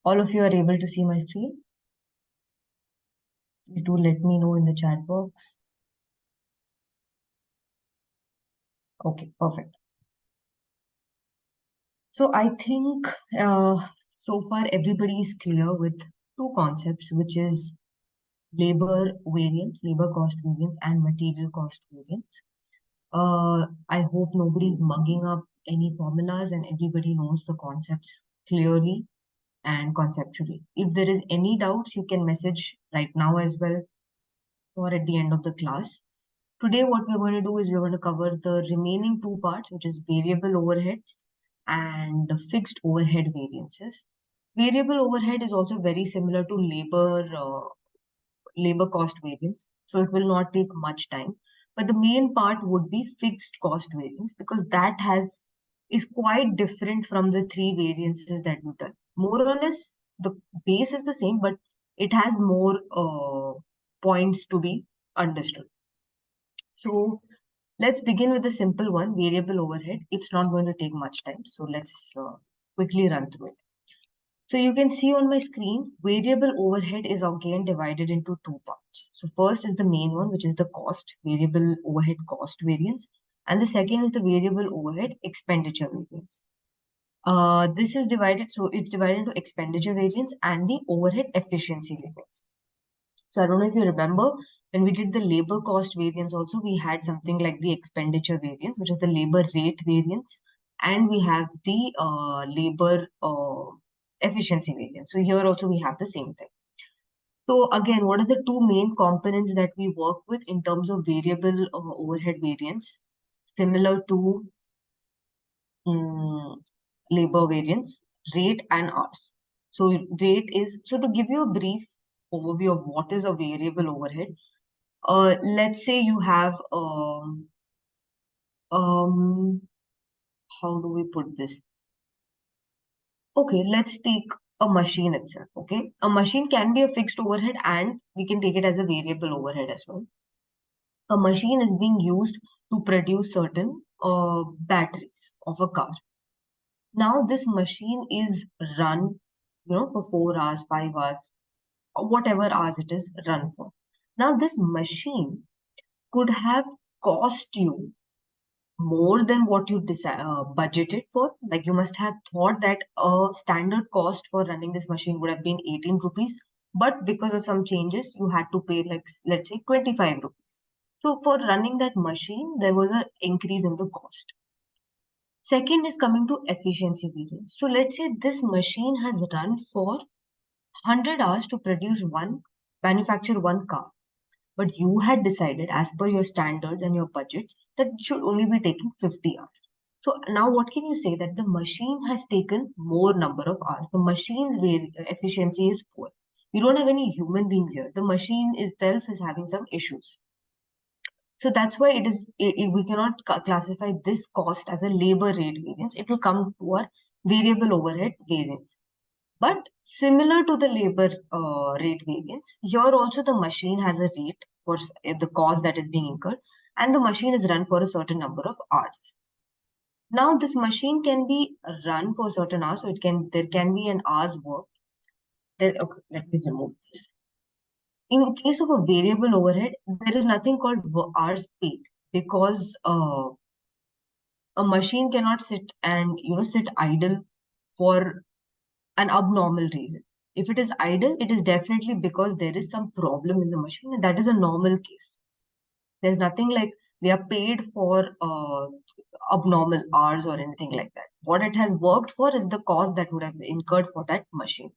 All of you are able to see my screen? Please do let me know in the chat box. Okay, perfect. So I think so far everybody is clear with two concepts, which is labor variance, labor cost variance, and material cost variance. I hope nobody's mugging up any formulas and everybody knows the concepts clearly and conceptually. If there is any doubts, you can message right now as well or at the end of the class. Today, what we're going to do is we're going to cover the remaining two parts, which is variable overheads and the fixed overhead variances. Variable overhead is also very similar to labor cost variance, so it will not take much time. But the main part would be fixed cost variance because that is quite different from the three variances that we've done. More or less, the base is the same, but it has more points to be understood. So let's begin with the simple one, variable overhead. It's not going to take much time. So let's quickly run through it. So you can see on my screen, variable overhead is again divided into two parts. So first is the main one, which is the cost, variable overhead cost variance. And the second is the variable overhead expenditure variance. This is divided, so it's divided into expenditure variance and the overhead efficiency variance. So I don't know if you remember, when we did the labor cost variance also, we had something like the expenditure variance, which is the labor rate variance, and we have the labor efficiency variance. So here also we have the same thing. So again, what are the two main components that we work with in terms of variable overhead variance? Similar to labor variance, rate and hours. So rate is, so to give you a brief overview of what is a variable overhead, let's say you have um how do we put this? Okay, let's take a machine itself. Okay, a machine can be a fixed overhead and we can take it as a variable overhead as well. A machine is being used to produce certain batteries of a car. Now this machine is run, for 4 hours, 5 hours, or whatever hours it is run for. Now this machine could have cost you more than what you budgeted for. Like you must have thought that a standard cost for running this machine would have been 18 rupees, but because of some changes, you had to pay like, let's say 25 rupees. So for running that machine, there was an increase in the cost. Second is coming to efficiency variance. So let's say this machine has run for 100 hours to manufacture one car. But you had decided, as per your standards and your budgets, that it should only be taking 50 hours. So now what can you say? That the machine has taken more number of hours. The machine's efficiency is poor. You don't have any human beings here. The machine itself is having some issues. So that's why we cannot classify this cost as a labor rate variance. It will come to our variable overhead variance. But similar to the labor rate variance, here also the machine has a rate for the cost that is being incurred, and the machine is run for a certain number of hours. Now, this machine can be run for certain hours, so there can be an hour's work. Okay, let me remove this. In case of a variable overhead, there is nothing called hours paid because a machine cannot sit idle for an abnormal reason. If it is idle, it is definitely because there is some problem in the machine, and that is a normal case. There's nothing like we are paid for abnormal hours or anything like that. What it has worked for is the cost that would have incurred for that machine.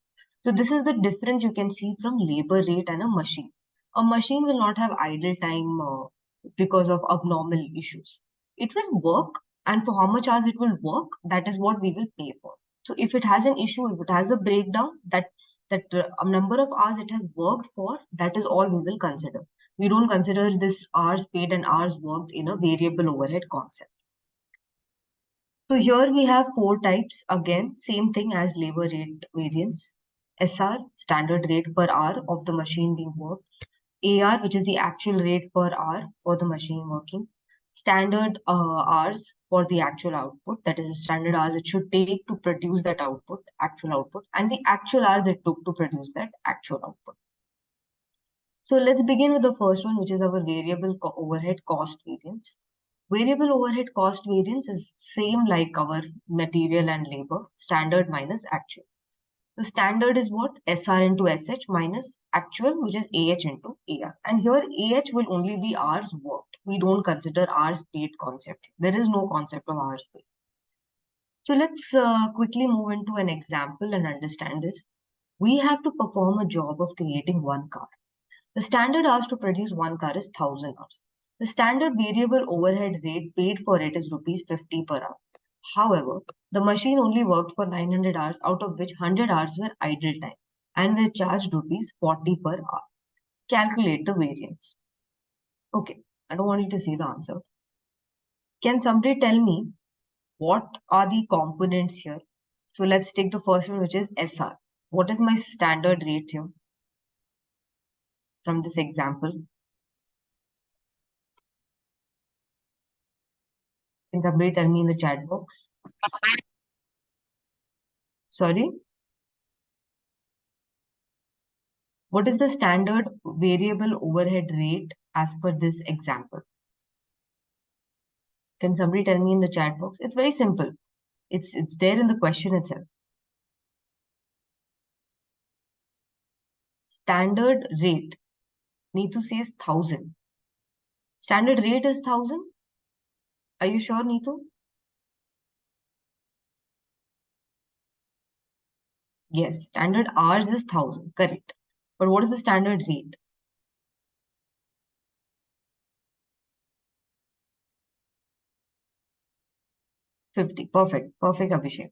So this is the difference you can see from labor rate and a machine. A machine will not have idle time because of abnormal issues. It will work, and for how much hours it will work, that is what we will pay for. So if it has an issue, if it has a breakdown, that a number of hours it has worked for, that is all we will consider. We don't consider this hours paid and hours worked in a variable overhead concept. So here we have four types. Again, same thing as labor rate variance. SR, standard rate per hour of the machine being worked. AR, which is the actual rate per hour for the machine working. standard hours for the actual output, that is the standard hours it should take to produce that output, actual output, and the actual hours it took to produce that actual output. So let's begin with the first one, which is our variable overhead cost variance. Variable overhead cost variance is same like our material and labor, standard minus actual. The standard is what? SR into SH minus actual, which is AH into AR. And here AH will only be hours worked. We don't consider hours paid concept. There is no concept of hours paid. So let's quickly move into an example and understand this. We have to perform a job of creating one car. The standard hours to produce one car is 1000 hours. The standard variable overhead rate paid for it is rupees 50 per hour. However, the machine only worked for 900 hours, out of which 100 hours were idle time, and they charged rupees 40 per hour. Calculate the variance. Okay, I don't want you to see the answer. Can somebody tell me what are the components here? So let's take the first one, which is SR. What is my standard rate here from this example? Can somebody tell me in the chat box? Sorry? What is the standard variable overhead rate as per this example? Can somebody tell me in the chat box? It's very simple. It's there in the question itself. Standard rate. Neetu says 1000. Standard rate is 1000. Are you sure, Neetu? Yes, standard hours is 1000. Correct. But what is the standard rate? 50. Perfect. Perfect, Abhishek.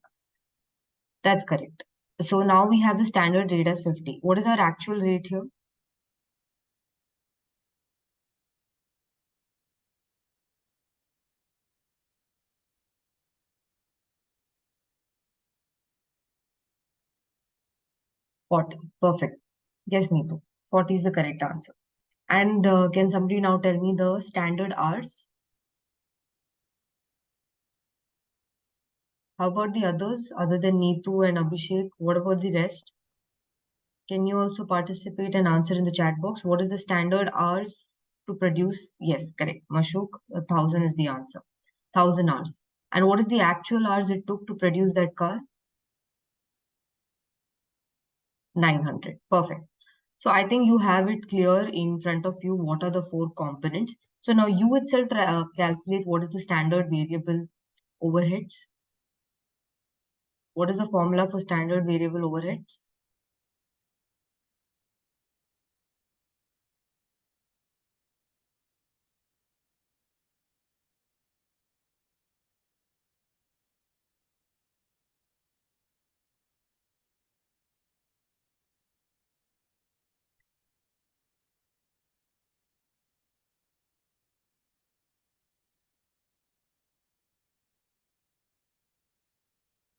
That's correct. So now we have the standard rate as 50. What is our actual rate here? Forty. Perfect. Yes, Neetu. 40 is the correct answer. And can somebody now tell me the standard hours? How about the others other than Neetu and Abhishek? What about the rest? Can you also participate and answer in the chat box? What is the standard hours to produce? Yes, correct. Mashuk, 1000 is the answer. 1000 hours. And what is the actual hours it took to produce that car? 900. Perfect. So I think you have it clear in front of you. What are the four components? So now you itself calculate what is the standard variable overheads. What is the formula for standard variable overheads?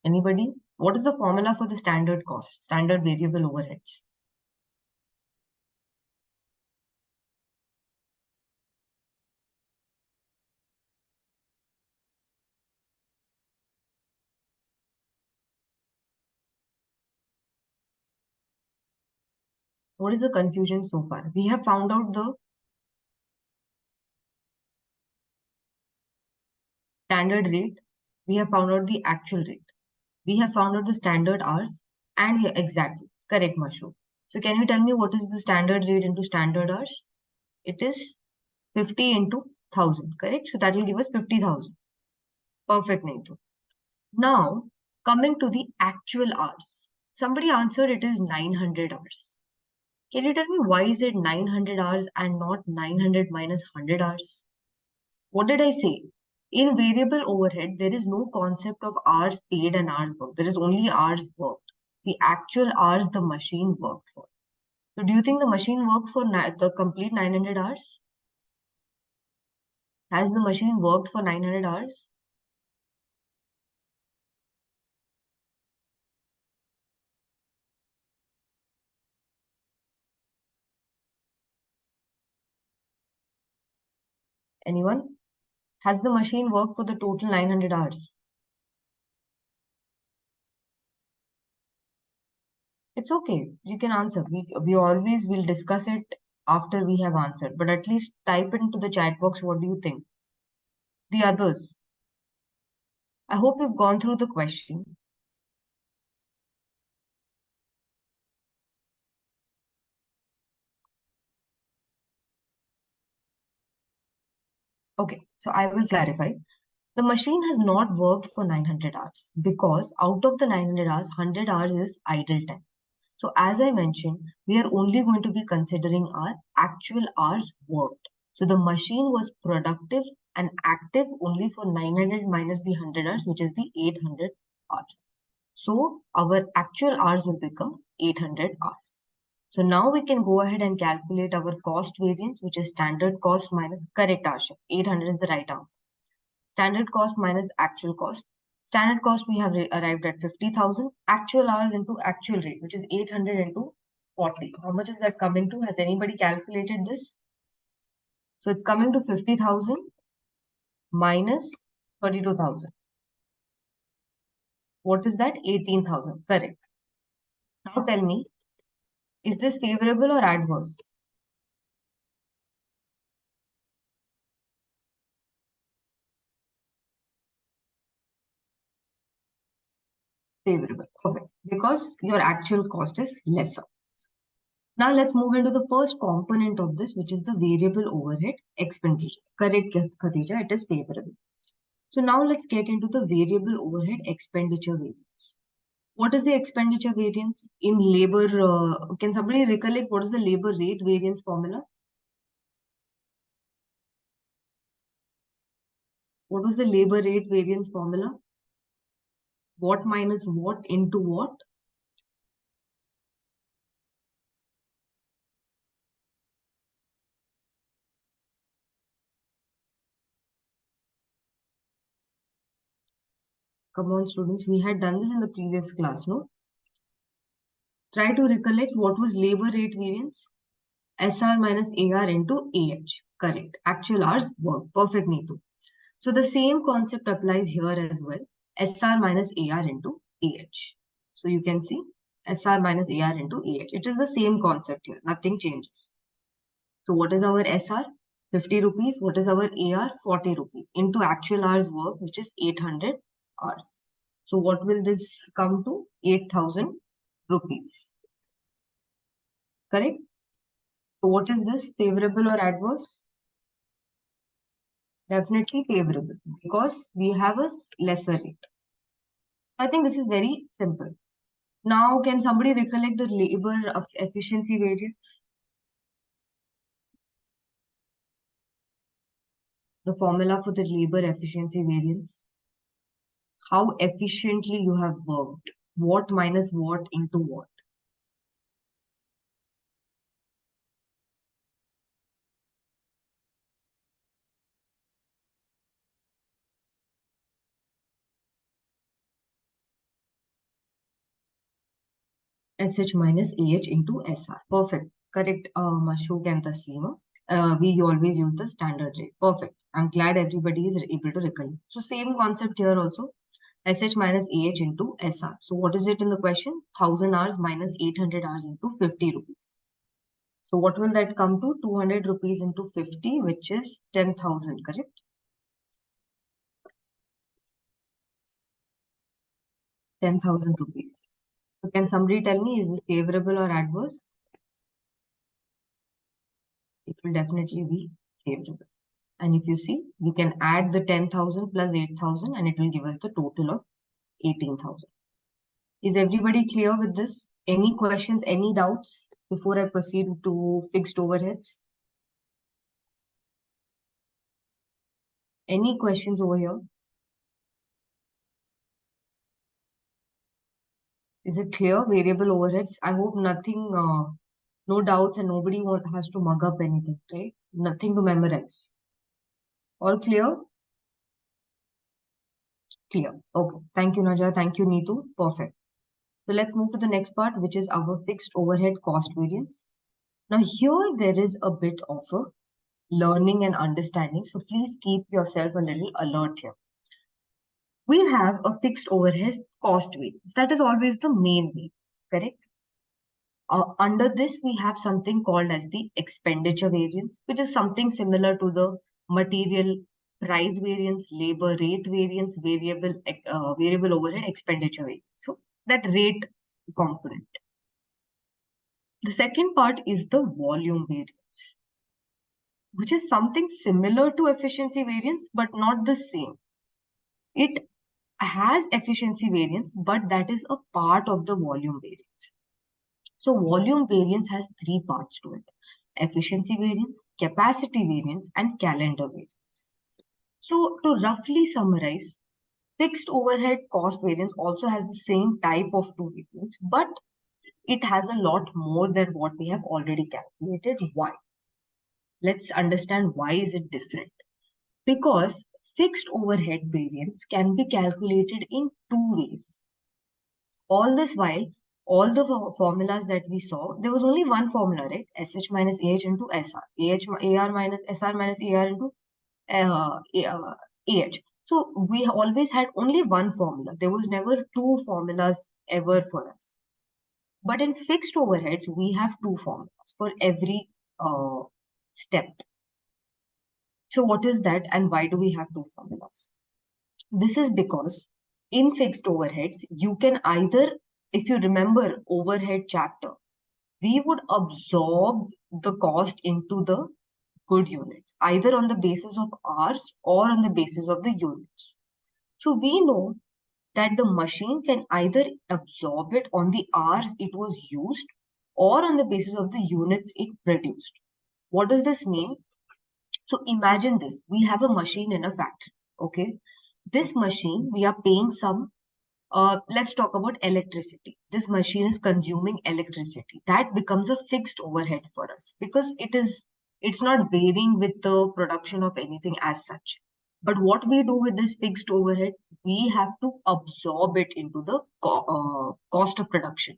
Anybody? What is the formula for the standard cost, standard variable overheads? What is the confusion so far? We have found out the standard rate. We have found out the actual rate. We have found out the standard hours. And exactly, correct, Mashu. So can you tell me what is the standard rate into standard hours? It is 50 into 1000, correct? So that will give us 50,000. Perfect, Neetu. Now, coming to the actual hours. Somebody answered it is 900 hours. Can you tell me why is it 900 hours and not 900 minus 100 hours? What did I say? In variable overhead, there is no concept of hours paid and hours worked. There is only hours worked. The actual hours the machine worked for. So do you think the machine worked for the complete 900 hours? Has the machine worked for 900 hours? Anyone? Has the machine worked for the total 900 hours? It's okay. You can answer. We always will discuss it after we have answered. But at least type it into the chat box. What do you think? The others. I hope you've gone through the question. Okay, so I will clarify. The machine has not worked for 900 hours because out of the 900 hours, 100 hours is idle time. So as I mentioned, we are only going to be considering our actual hours worked. So the machine was productive and active only for 900 minus the 100 hours, which is the 800 hours. So our actual hours will become 800 hours. So now we can go ahead and calculate our cost variance, which is standard cost minus correct hour shift. 800 is the right answer. Standard cost minus actual cost. Standard cost, we have arrived at 50,000. Actual hours into actual rate, which is 800 into 40. How much is that coming to? Has anybody calculated this? So it's coming to 50,000 minus 32,000. What is that? 18,000. Correct. Now tell me, is this favorable or adverse? Favorable. Perfect. Because your actual cost is lesser. Now let's move into the first component of this, which is the variable overhead expenditure. Correct, Khadija, it is favorable. So now let's get into the variable overhead expenditure variance. What is the expenditure variance in labor? Can somebody recollect what is the labor rate variance formula? What was the labor rate variance formula? What minus what into what? Come on, students, we had done this in the previous class, no? Try to recollect what was labor rate variance. SR minus AR into AH. Correct. Actual hours work. Perfect, Neetu. So the same concept applies here as well. SR minus AR into AH. So you can see SR minus AR into AH. It is the same concept here. Nothing changes. So what is our SR? 50 rupees. What is our AR? 40 rupees into actual hours work, which is 800 hours. So what will this come to? 8,000 rupees. Correct? So what is this? Favorable or adverse? Definitely favorable because we have a lesser rate. I think this is very simple. Now, can somebody recollect the labor efficiency variance? The formula for the labor efficiency variance? How efficiently you have worked? What minus what into what? SH minus AH into SR. Perfect. Correct, Mashuk and Taslima. We always use the standard rate. Perfect. I'm glad everybody is able to recollect. So same concept here also. SH minus AH into SR. So what is it in the question? 1000 hours minus 800 hours into 50 rupees. So what will that come to? 200 rupees into 50, which is 10,000, correct? 10,000 rupees. So can somebody tell me, is this favorable or adverse? It will definitely be favorable. And if you see, we can add the 10,000 plus 8,000 and it will give us the total of 18,000. Is everybody clear with this? Any questions, any doubts before I proceed to fixed overheads? Any questions over here? Is it clear? Variable overheads. I hope nothing, no doubts and nobody has to mug up anything, right? Nothing to memorize. All clear? Clear. Okay. Thank you, Naja. Thank you, Neetu. Perfect. So let's move to the next part, which is our fixed overhead cost variance. Now here there is a bit of a learning and understanding. So please keep yourself a little alert here. We have a fixed overhead cost variance. That is always the main way, correct? Under this, we have something called as the expenditure variance, which is something similar to the material price variance, labor rate variance, variable overhead expenditure variance. So that rate component. The second part is the volume variance, which is something similar to efficiency variance, but not the same. It has efficiency variance, but that is a part of the volume variance. So volume variance has three parts to it: efficiency variance, capacity variance, and calendar variance. So to roughly summarize, fixed overhead cost variance also has the same type of two variance, but it has a lot more than what we have already calculated. Why? Let's understand why is it different. Because fixed overhead variance can be calculated in two ways. All this while, all the formulas that we saw, there was only one formula, right? SH minus AH into SR. AR minus SR minus AR into AH. So we always had only one formula. There was never two formulas ever for us. But in fixed overheads, we have two formulas for every step. So what is that and why do we have two formulas? This is because in fixed overheads, you can either, if you remember overhead chapter, we would absorb the cost into the good units, either on the basis of hours or on the basis of the units. So we know that the machine can either absorb it on the hours it was used or on the basis of the units it produced. What does this mean? So imagine this, we have a machine in a factory, okay? This machine, we are paying some, let's talk about electricity. This machine is consuming electricity. That becomes a fixed overhead for us because it's not varying with the production of anything as such. But what we do with this fixed overhead, we have to absorb it into the cost of production.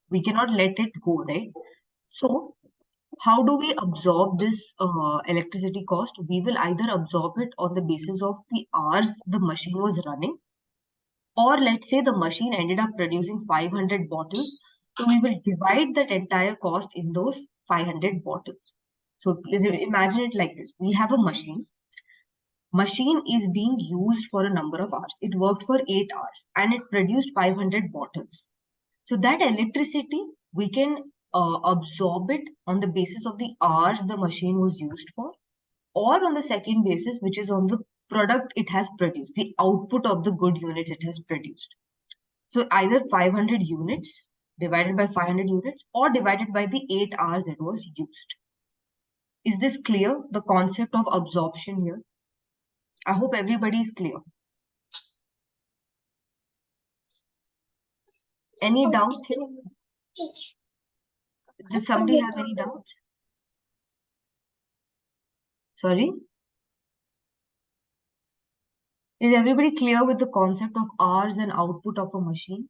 We cannot let it go, right? So how do we absorb this electricity cost? We will either absorb it on the basis of the hours the machine was running, or let's say the machine ended up producing 500 bottles. So we will divide that entire cost in those 500 bottles. So imagine it like this. We have a machine. Machine is being used for a number of hours. It worked for 8 hours and it produced 500 bottles. So that electricity, we can absorb it on the basis of the hours the machine was used for, or on the second basis, which is on the product it has produced, the output of the good units it has produced. So either 500 units divided by 500 units or divided by the 8 hours it was used. Is this clear? The concept of absorption here. I hope everybody is clear. Any doubts here? Does somebody have any doubts? Sorry? Is everybody clear with the concept of hours and output of a machine?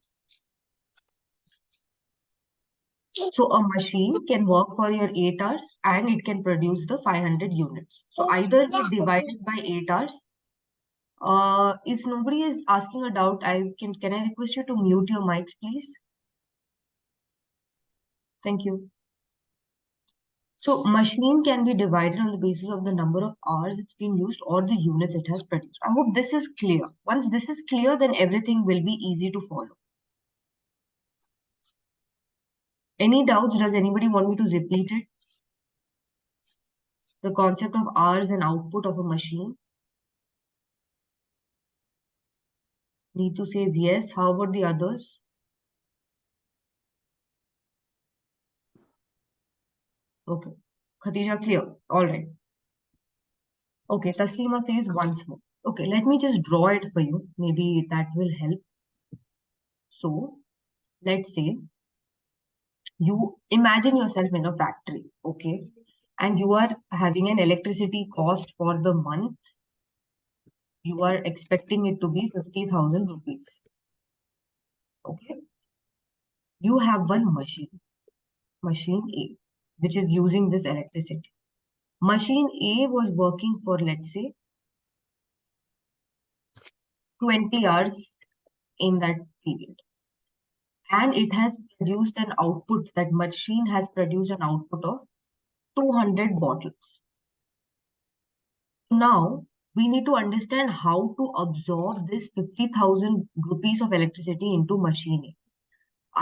So a machine can work for your 8 hours and it can produce the 500 units. So either we divide it by 8 hours. If nobody is asking a doubt, can I request you to mute your mics, please? Thank you. So machine can be divided on the basis of the number of hours it's been used or the units it has produced. I hope this is clear. Once this is clear, then everything will be easy to follow. Any doubts? Does anybody want me to repeat it? The concept of hours and output of a machine. Neetu says yes. How about the others? Okay. Khatija, clear. All right. Okay. Taslima says once more. Okay. Let me just draw it for you. Maybe that will help. So let's say you imagine yourself in a factory. Okay. And you are having an electricity cost for the month. You are expecting it to be 50,000 rupees. Okay. You have one machine A, which is using this electricity. Machine A was working for, let's say, 20 hours in that period. And it has produced an output, that machine has produced an output of 200 bottles. Now, we need to understand how to absorb this 50,000 rupees of electricity into machine A.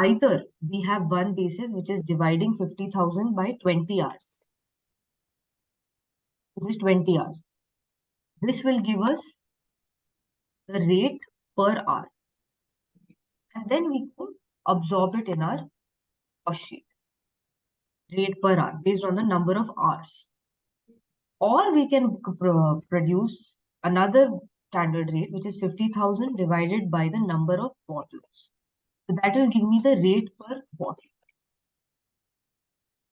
Either we have one basis which is dividing 50,000 by 20 hours. It is 20 hours. This will give us the rate per hour. And then we can absorb it in our cost sheet. Rate per hour based on the number of hours. Or we can produce another standard rate, which is 50,000 divided by the number of bottles. So that will give me the rate per bottle.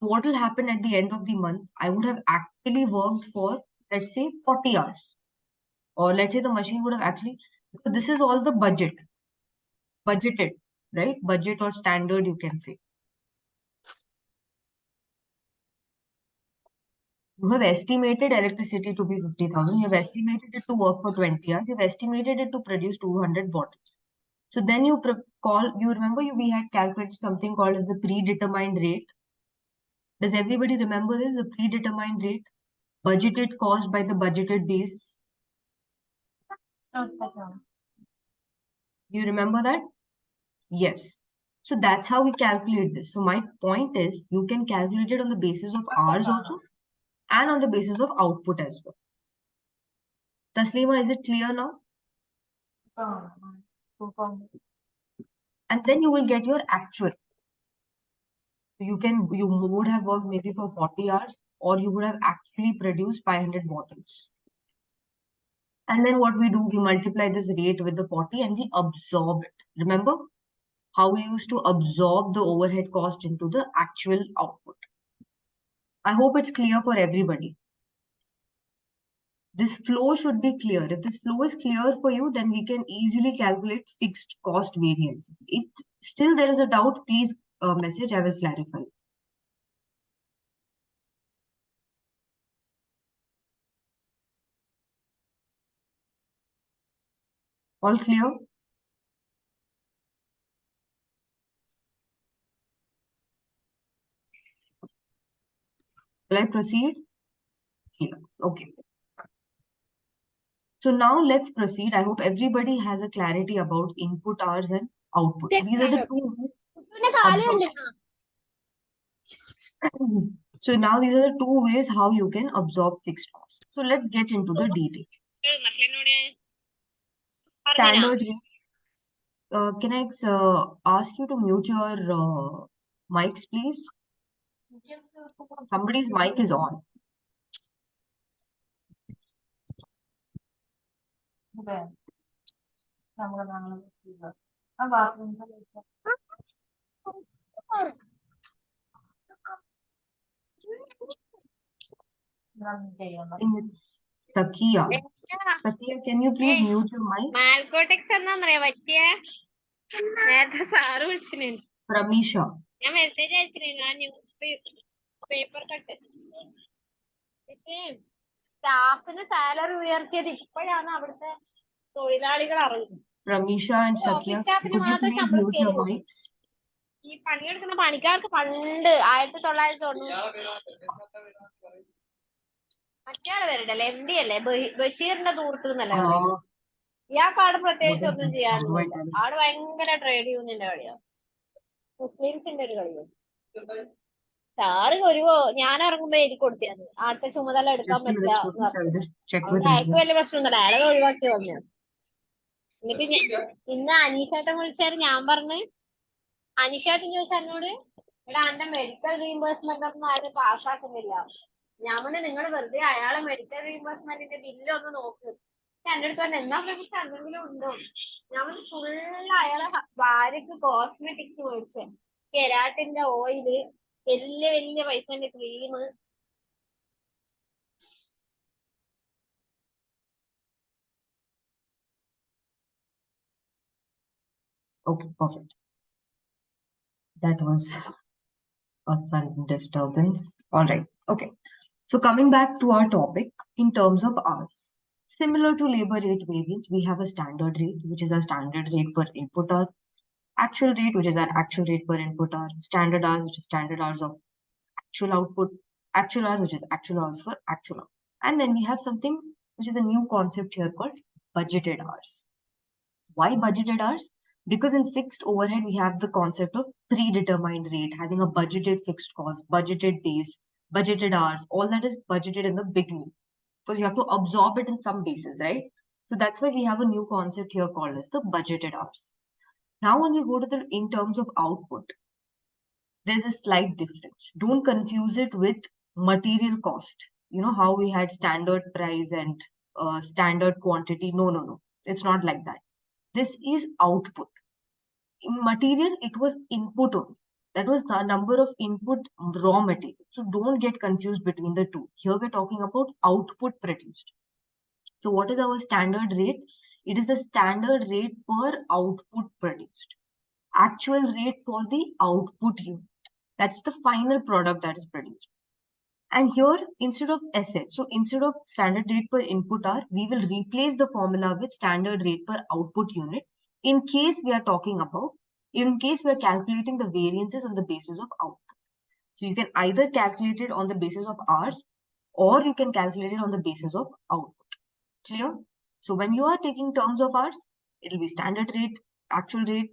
So what will happen at the end of the month? I would have actually worked for, let's say, 40 hours. Or let's say the machine would have actually, because this is all the budgeted, right? Budget or standard, you can say. You have estimated electricity to be 50,000. You have estimated it to work for 20 hours. You have estimated it to produce 200 bottles. So then you remember we had calculated something called as the predetermined rate. Does everybody remember this? The predetermined rate, budgeted cost by the budgeted base. You remember that? Yes. So that's how we calculate this. So my point is, you can calculate it on the basis of hours also and on the basis of output as well. Taslima, is it clear now? And then you will get your actual. You would have worked maybe for 40 hours, or you would have actually produced 500 bottles. And then what we do, we multiply this rate with the 40 and we absorb it. Remember how we used to absorb the overhead cost into the actual output. I hope it's clear for everybody. This flow should be clear. If this flow is clear for you, then we can easily calculate fixed cost variances. If still there is a doubt, please message, I will clarify. All clear? Will I proceed? Clear. Okay. So now let's proceed. I hope everybody has a clarity about input hours and output. These are the two ways. So now these are the two ways how you can absorb fixed costs. So let's get into the details. Standard rate. Can I ask you to mute your mics, please? Somebody's mic is on. I think it's Sakia. Sakia, can you please mute your mic? Malcotex എന്നറിയാ പറ്റിയ നേരത്തെ sir വിളിച്ചിന് Pramisha. ഞാൻ message അയച്ചിന് ആ news paper cut സ്റ്റാഫിന് salary ഉയർത്തിയത് ഇപ്പോഴാണ് അവിടുത്തെ തൊഴിലാളികൾ അറിയുന്നത്. Pramisha and Sakia, could you please mute your mics? ഈ പണിയെടുക്കുന്ന പണിക്കാർക്ക് പണ്ട് 1990 മറ്റേയാള് വരണ്ടല്ലേ എം ഡി അല്ലേ ബഷീറിന്റെ ദൂരത്ത് നിന്നല്ലേ പറയുന്നത്. ഇയാൾക്ക് ആട് പ്രത്യേകിച്ച് ഒന്നും ചെയ്യാനൊന്നുമില്ല. ആട് ഭയങ്കര ട്രേഡ് യൂണിയന്റെ കളിയാണ്, മുസ്ലിംസിന്റെ ഒരു കളിയാണ്. സാറ് ഒരു ഞാൻ ഇറങ്ങുമ്പോ എനിക്ക് കൊടുത്തിരുന്നു ആദ്യത്തെ ചുമതല എടുക്കാൻ പറ്റില്ല. അയാൾക്ക് വലിയ പ്രശ്നമൊന്നുമില്ല, അയാളെ ഒഴിവാക്കി വന്നു. എന്നിട്ട് ഇന്ന് അനീഷേട്ടൻ വിളിച്ചാൽ ഞാൻ പറഞ്ഞു, അനീഷേട്ടൻ ചോദിച്ചാൽ എന്നോട് ഇവിടെ എന്റെ മെഡിക്കൽ റീഇംബേഴ്സ്മെന്റ് ഒന്നും ആരും പാസ്സാക്കുന്നില്ല. ഞാൻ പറഞ്ഞു നിങ്ങൾ വെറുതെ അയാളെ മെഡിക്കൽ റീഇംബേഴ്സ്മെന്റിന്റെ ബില്ല് ഒന്ന് നോക്ക്. എന്റെ അടുത്ത് പറഞ്ഞു എന്നാ പ്രതീക്ഷ എന്തെങ്കിലും ഉണ്ടോ. ഞാൻ ഫുള്ള് അയാളെ ഭാര്യക്ക് കോസ്മെറ്റിക്സ് മേടിച്ചേ, കെരാട്ടിന്റെ ഓയില്, വലിയ വലിയ പൈസന്റെ cream. Okay, perfect. That was a sudden disturbance. All right. Okay. So coming back to our topic in terms of hours. Similar to labor rate variance, we have a standard rate, which is our standard rate per input hour, actual rate, which is our actual rate per input hour, standard hours, which is standard hours of actual output, actual hours, which is actual hours for actual hour. And then we have something which is a new concept here called budgeted hours. Why budgeted hours? Because in fixed overhead, we have the concept of predetermined rate, having a budgeted fixed cost, budgeted days, budgeted hours, all that is budgeted in the beginning. Because you have to absorb it in some basis, right? So that's why we have a new concept here called as the budgeted hours. Now, when we go to the in terms of output, there's a slight difference. Don't confuse it with material cost. You know how we had standard price and standard quantity. No, no, no. It's not like that. This is output. In material, it was input only. That was the number of input raw material. So don't get confused between the two. Here we're talking about output produced. So what is our standard rate? It is the standard rate per output produced. Actual rate for the output unit. That's the final product that is produced. And here, instead of SS, so instead of standard rate per input hour, we will replace the formula with standard rate per output unit in case we are talking about, in case we are calculating the variances on the basis of output. So you can either calculate it on the basis of hours or you can calculate it on the basis of output. Clear? So when you are taking terms of hours, it will be standard rate,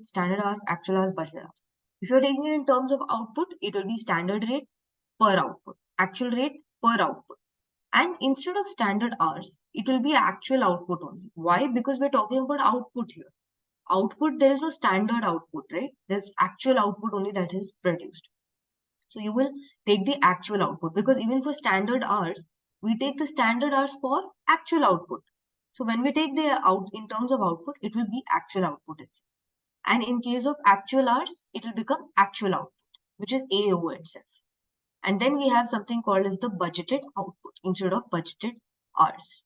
standard hours, actual hours, budget hours. If you're taking it in terms of output, it will be standard rate per output, actual rate per output. And instead of standard hours, it will be actual output only. Why? Because we're talking about output here. Output, there is no standard output, right? There's actual output only that is produced. So you will take the actual output because even for standard hours, we take the standard hours for actual output. So when we take the out in terms of output, it will be actual output itself. And in case of actual hours, it will become actual output, which is AO itself. And then we have something called as the budgeted output instead of budgeted hours.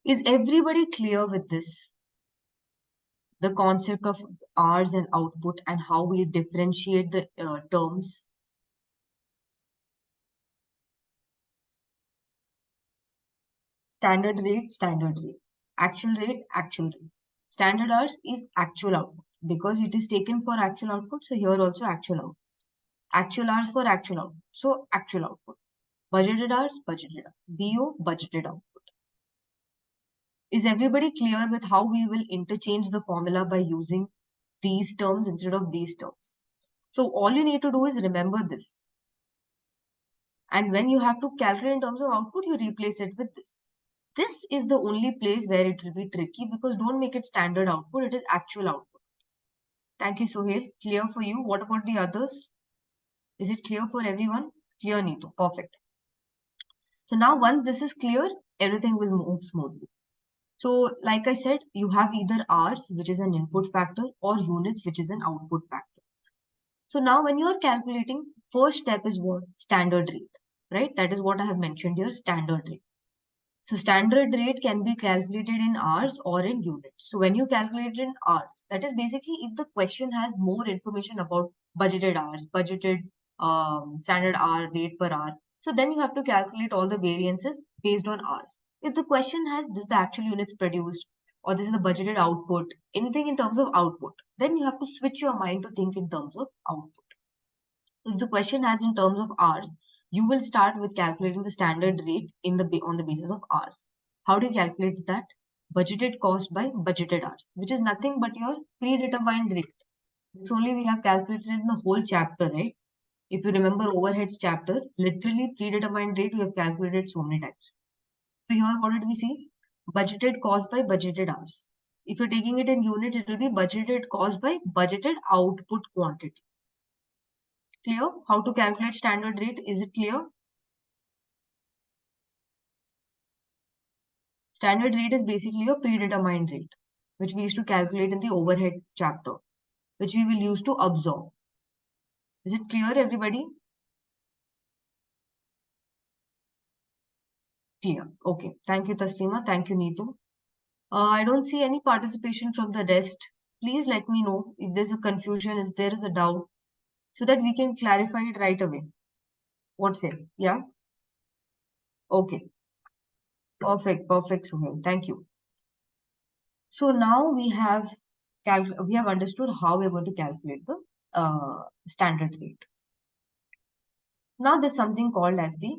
Is everybody clear with this? The concept of hours and output and how we differentiate the terms? Standard rate, standard rate. Actual rate, actual rate. Standard hours is actual output because it is taken for actual output. So here also actual output. Actual hours for actual output. So actual output. Budgeted hours, budgeted hours. BO, budgeted output. Is everybody clear with how we will interchange the formula by using these terms instead of these terms? So all you need to do is remember this. And when you have to calculate in terms of output, you replace it with this. This is the only place where it will be tricky because don't make it standard output, it is actual output. Thank you, Sohail. Clear for you. What about the others? Is it clear for everyone? Clear, Neetu. Perfect. So now once this is clear, everything will move smoothly. So like I said, you have either hours, which is an input factor, or units, which is an output factor. So now when you are calculating, first step is what? Standard rate, right? That is what I have mentioned here, standard rate. So standard rate can be calculated in hours or in units. So when you calculate in hours, that is basically if the question has more information about budgeted hours, budgeted standard hour, rate per hour. So then you have to calculate all the variances based on hours. If the question has this is the actual units produced or this is the budgeted output, anything in terms of output, then you have to switch your mind to think in terms of output. If the question has in terms of hours, you will start with calculating the standard rate in the on the basis of hours. How do you calculate that? Budgeted cost by budgeted hours, which is nothing but your predetermined rate. It's only we have calculated in the whole chapter, right? If you remember overheads chapter, literally predetermined rate we have calculated so many times. So here what did we see? Budgeted cost by budgeted hours. If you're taking it in units, it will be budgeted cost by budgeted output quantity. Clear? How to calculate standard rate? Is it clear? Standard rate is basically a predetermined rate, which we used to calculate in the overhead chapter, which we will use to absorb. Is it clear, everybody? Clear. Okay. Thank you, Taslima. Thank you, Neetu. I don't see any participation from the rest. Please let me know if there's a confusion, if there is a doubt, so that we can clarify it right away. What's it? Yeah? Okay, perfect, Suhail. Thank you. So now we have understood how we're going to calculate the standard rate. Now there's something called as the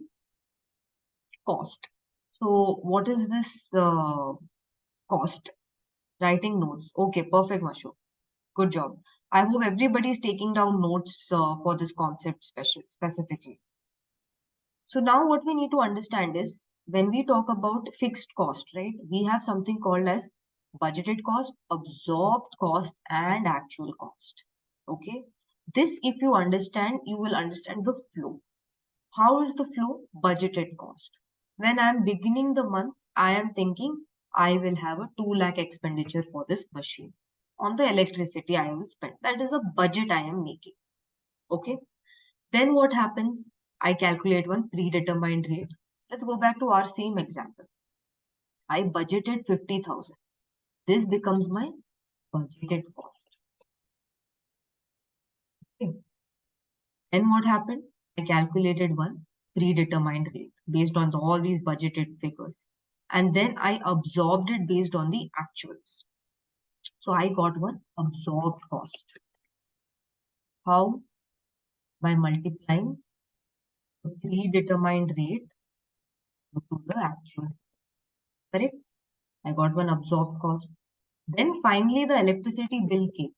cost. So what is this cost? Writing notes. Okay, perfect, Mashu. Good job. I hope everybody is taking down notes for this concept specifically. So now what we need to understand is when we talk about fixed cost, right? We have something called as budgeted cost, absorbed cost, and actual cost. Okay. This, if you understand, you will understand the flow. How is the flow? Budgeted cost. When I'm beginning the month, I am thinking I will have a 2 lakh expenditure for this machine. On the electricity I will spend. That is a budget I am making. Okay. Then what happens? I calculate one predetermined rate. Let's go back to our same example. I budgeted 50,000. This becomes my budgeted cost. Okay. Then what happened? I calculated one predetermined rate based on all these budgeted figures. And then I absorbed it based on the actuals. So I got one absorbed cost. How? By multiplying the predetermined rate to the actual. Correct? I got one absorbed cost. Then finally the electricity bill came.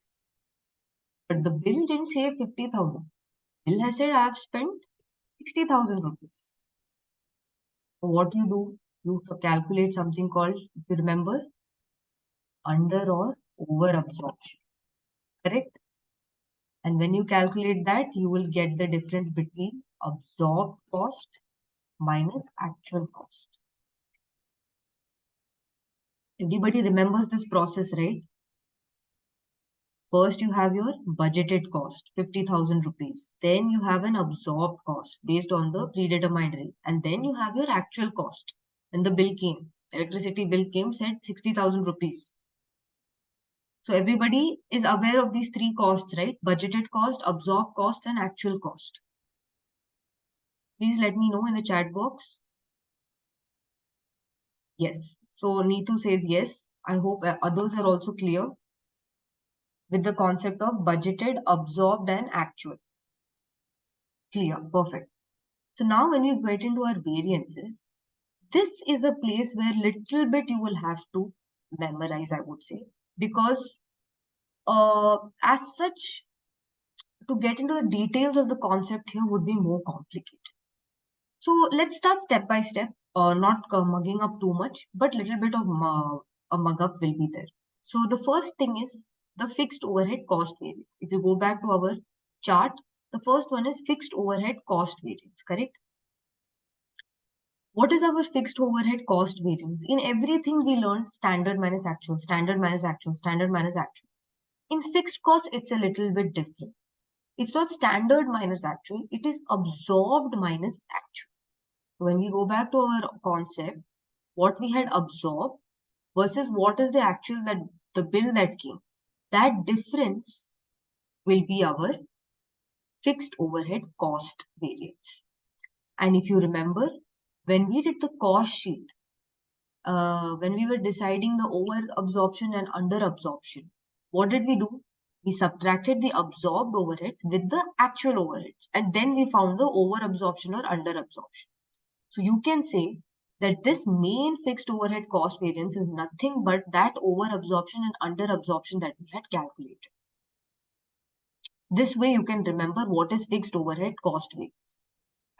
But the bill didn't say 50,000. Bill has said I have spent 60,000 rupees. So what you do, you calculate something called, if you remember, under or over absorption. Correct? And when you calculate that, you will get the difference between absorbed cost minus actual cost. Everybody remembers this process, right? First, you have your budgeted cost, 50,000 rupees. Then you have an absorbed cost based on the predetermined rate. And then you have your actual cost. When the bill came, electricity bill came, said 60,000 rupees. So everybody is aware of these three costs, right? Budgeted cost, absorbed cost, and actual cost. Please let me know in the chat box. Yes. So Neetu says yes. I hope others are also clear with the concept of budgeted, absorbed, and actual. Clear. Perfect. So now when you get into our variances, this is a place where little bit you will have to memorize, I would say, because as such, to get into the details of the concept here would be more complicated. So let's start step by step, not mugging up too much, but little bit of a mug up will be there. So the first thing is the fixed overhead cost variance. If you go back to our chart, the first one is fixed overhead cost variance, correct? What is our fixed overhead cost variance? In everything we learned standard minus actual, standard minus actual, standard minus actual. In fixed cost, it's a little bit different. It's not standard minus actual, it is absorbed minus actual. When we go back to our concept, what we had absorbed versus what is the actual that the bill that came, that difference will be our fixed overhead cost variance. And if you remember, when we did the cost sheet, when we were deciding the over absorption and under absorption, what did we do? We subtracted the absorbed overheads with the actual overheads, and then we found the over absorption or under absorption. So you can say that this main fixed overhead cost variance is nothing but that over absorption and under absorption that we had calculated. This way you can remember what is fixed overhead cost variance.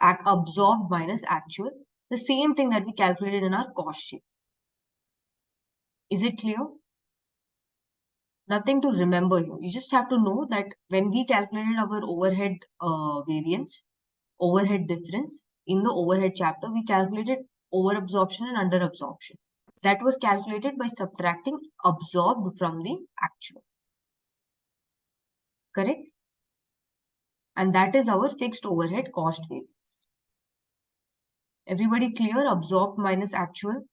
Absorbed minus actual, the same thing that we calculated in our cost sheet. Is it clear? Nothing to remember here. You just have to know that when we calculated our overhead variance, overhead difference in the overhead chapter, we calculated over absorption and under absorption. That was calculated by subtracting absorbed from the actual. Correct? And that is our fixed overhead cost variance. Everybody clear? Absorbed minus actual.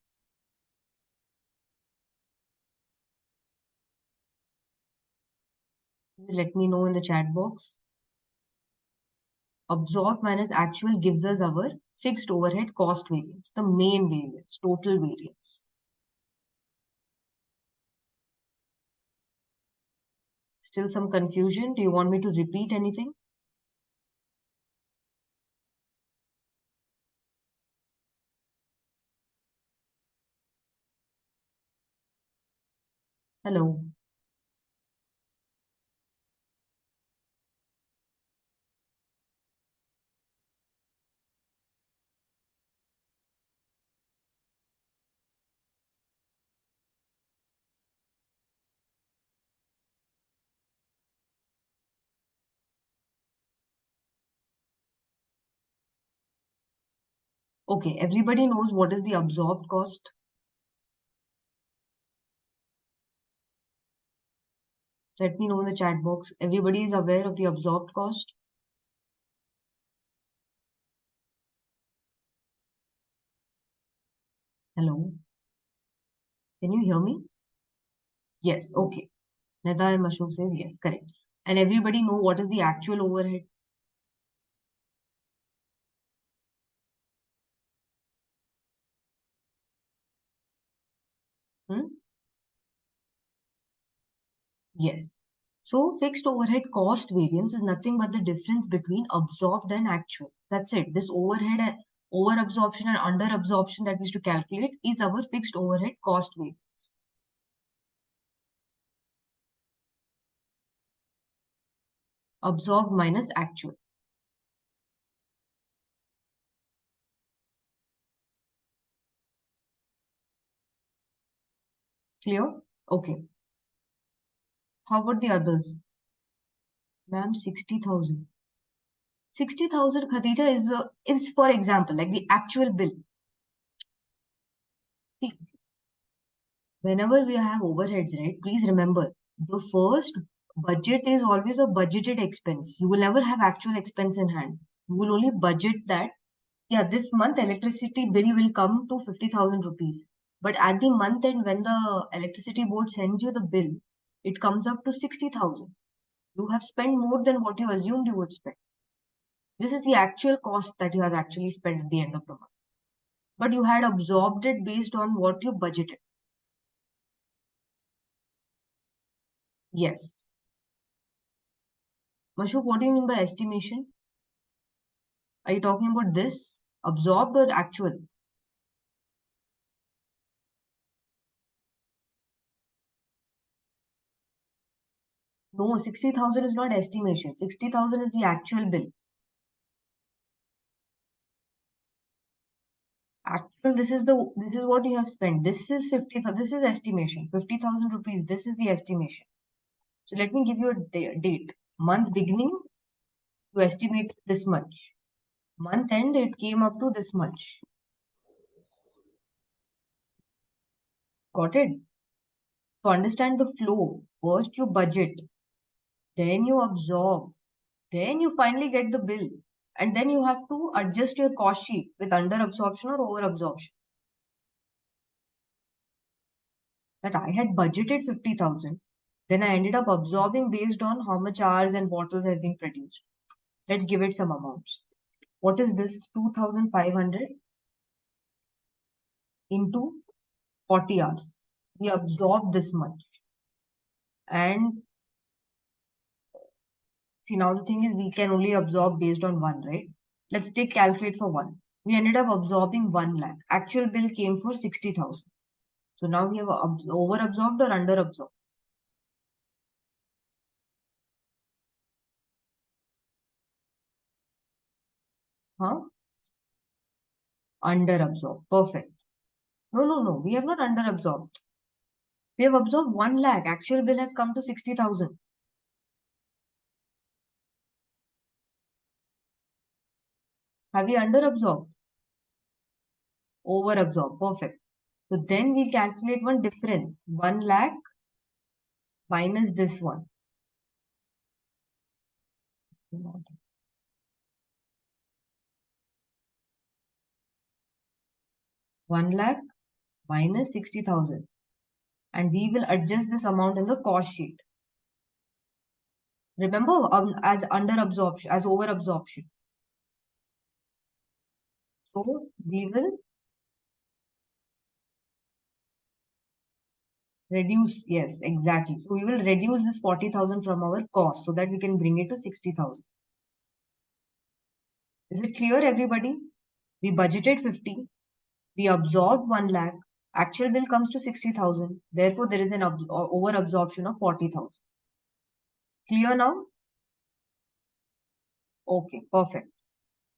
Please let me know in the chat box. Absorbed minus actual gives us our fixed overhead cost variance, the main variance, total variance. Still some confusion? Do you want me to repeat anything? Hello. Okay, everybody knows what is the absorbed cost. Let me know in the chat box. Everybody is aware of the absorbed cost? Hello. Can you hear me? Yes, okay. Neda and Mashuk says yes, correct. And everybody know what is the actual overhead? Hmm? Yes. So fixed overhead cost variance is nothing but the difference between absorbed and actual. That's it. This overhead and over absorption and under absorption that we used to calculate is our fixed overhead cost variance. Absorbed minus actual. Clear? Okay. How about the others? Ma'am, 60,000. 60,000, Khadija, is for example, like the actual bill. See, whenever we have overheads, right, please remember the first budget is always a budgeted expense. You will never have actual expense in hand. You will only budget that, yeah, this month electricity bill will come to 50,000 rupees. But at the month end, when the electricity board sends you the bill, it comes up to 60,000. You have spent more than what you assumed you would spend. This is the actual cost that you have actually spent at the end of the month. But you had absorbed it based on what you budgeted. Yes. Mashuk, what do you mean by estimation? Are you talking about this? Absorbed or actual? No, 60,000 is not estimation. 60,000 is the actual bill. Actual, this is what you have spent. This is 50, this is estimation. 50,000 rupees, this is the estimation. So let me give you a date. Month beginning, you estimate this much. Month end, it came up to this much. Got it? To understand the flow, first you budget, then you absorb, then you finally get the bill. And then you have to adjust your cost sheet with under absorption or over absorption. That I had budgeted 50,000. Then I ended up absorbing based on how much hours and bottles have been produced. Let's give it some amounts. What is this? 2,500 into 40 hours. We absorb this much. And see, now the thing is we can only absorb based on one, right? Let's take calculate for one. We ended up absorbing 1 lakh. Actual bill came for 60,000. So now we have over absorbed or under absorbed? Huh? Under absorbed. Perfect. No, no, no. We have not under absorbed. We have absorbed 1 lakh. Actual bill has come to 60,000. Have we under absorbed? Over absorbed. Perfect. So then we calculate one difference. 1 lakh minus this one. 1 lakh minus 60,000. And we will adjust this amount in the cost sheet. Remember, as under absorption, as over absorption. So we will reduce, yes, exactly. So we will reduce this 40,000 from our cost so that we can bring it to 60,000. Is it clear, everybody? We budgeted 50, we absorbed 1 lakh, actual bill comes to 60,000. Therefore, there is an over absorption of 40,000. Clear now? Okay, perfect.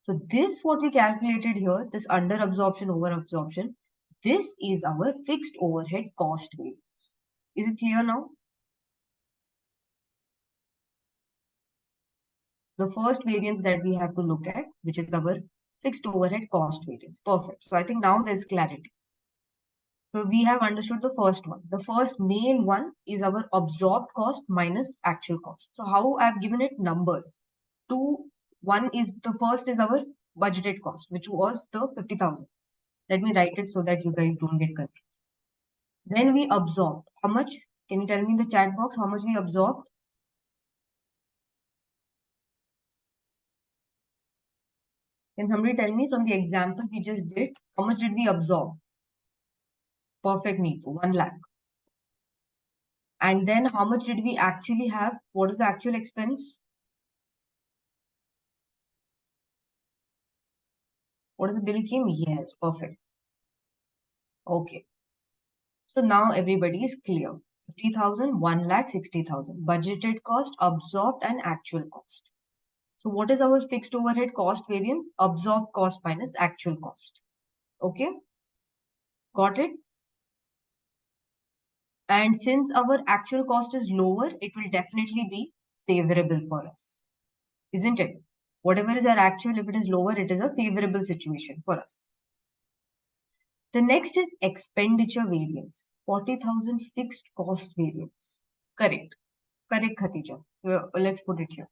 So this what we calculated here, this under absorption, over absorption, this is our fixed overhead cost variance. Is it clear now? The first variance that we have to look at, which is our fixed overhead cost variance. Perfect. So I think now there's clarity. So we have understood the first one. The first main one is our absorbed cost minus actual cost. So how I've given it numbers. One is the first is our budgeted cost, which was the 50,000. Let me write it so that you guys don't get confused. Then we absorbed. How much? Can you tell me in the chat box how much we absorbed? Can somebody tell me from the example we just did, how much did we absorb? Perfect, Neetu, 1 lakh. And then how much did we actually have? What is the actual expense? What is the bill came? Yes, perfect. Okay. So now everybody is clear. 50,000, 1 lakh, 60,000. Budgeted cost, absorbed and actual cost. So what is our fixed overhead cost variance? Absorbed cost minus actual cost. Okay. Got it? And since our actual cost is lower, it will definitely be favorable for us. Isn't it? Whatever is our actual, if it is lower, it is a favorable situation for us. The next is expenditure variance. 40,000 fixed cost variance. Correct. Correct, Khatija. Let's put it here.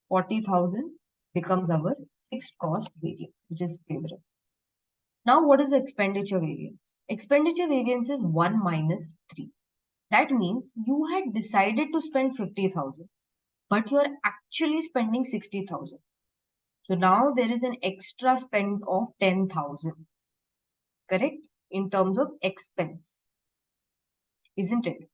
40,000 becomes our fixed cost variance, which is favorable. Now, what is the expenditure variance? Expenditure variance is 1 minus 3. That means you had decided to spend 50,000, but you are actually spending 60,000. So now there is an extra spend of 10,000, correct? In terms of expense, isn't it?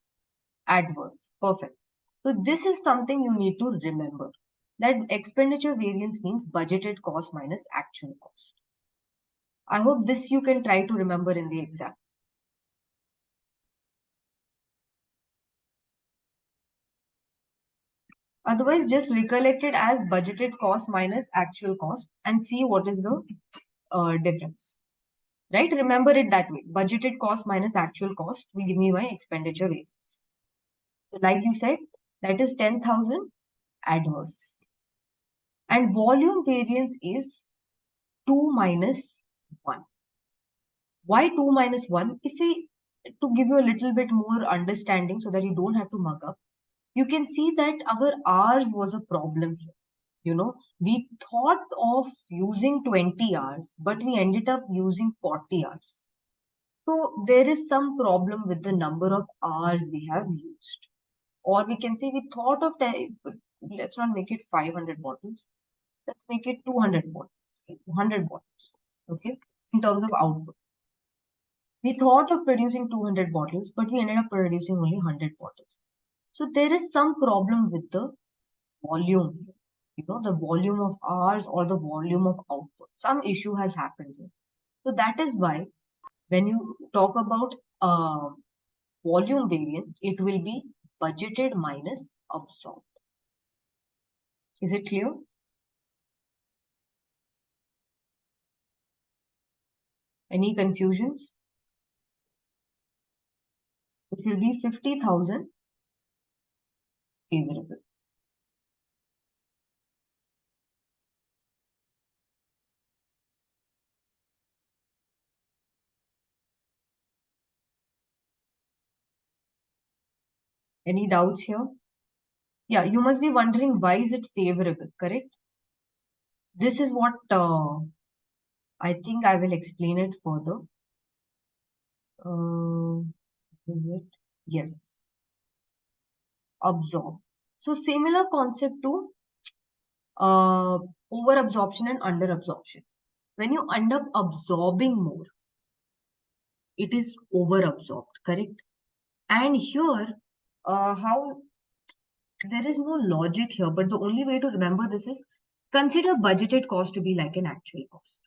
Adverse. Perfect. So this is something you need to remember. That expenditure variance means budgeted cost minus actual cost. I hope this you can try to remember in the exam. Otherwise, just recollect it as budgeted cost minus actual cost and see what is the difference. Right? Remember it that way. Budgeted cost minus actual cost will give me my expenditure variance. So like you said, that is 10,000 adverse. And volume variance is 2 minus 1. Why 2 minus 1? If we, to give you a little bit more understanding so that you don't have to mug up, you can see that our hours was a problem here. You know, we thought of using 20 hours, but we ended up using 40 hours. So there is some problem with the number of hours we have used. Or we can say we thought of, let's not make it 500 bottles. Let's make it 200 bottles, 100 bottles, okay, in terms of output. We thought of producing 200 bottles, but we ended up producing only 100 bottles. So there is some problem with the volume, the volume of hours or the volume of output. Some issue has happened here. So that is why when you talk about volume variance, it will be budgeted minus absorbed. Is it clear? Any confusions? It will be 50,000 favorable. Any doubts here? Yeah, you must be wondering why is it favorable, correct? This is what I think I will explain it further. Is it? Yes. Absorb. So similar concept to over absorption and under absorption. When you end up absorbing more, it is over-absorbed, correct? And here, how there is no logic here, but the only way to remember this is consider budgeted cost to be like an actual cost.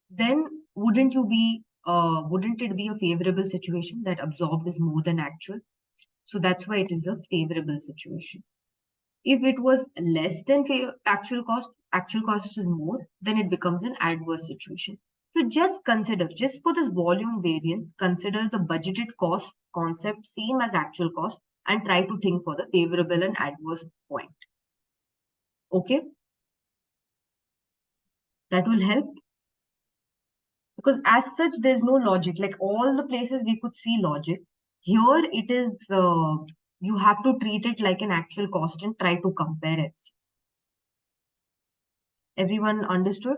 Then wouldn't it be a favorable situation that absorbed is more than actual? So that's why it is a favorable situation. If it was less than actual cost is more, then it becomes an adverse situation. So just consider, just for this volume variance, consider the budgeted cost concept same as actual cost and try to think for the favorable and adverse point. Okay, that will help. Because as such, there's no logic. Like all the places we could see logic, here it is, you have to treat it like an actual cost and try to compare it. Everyone understood?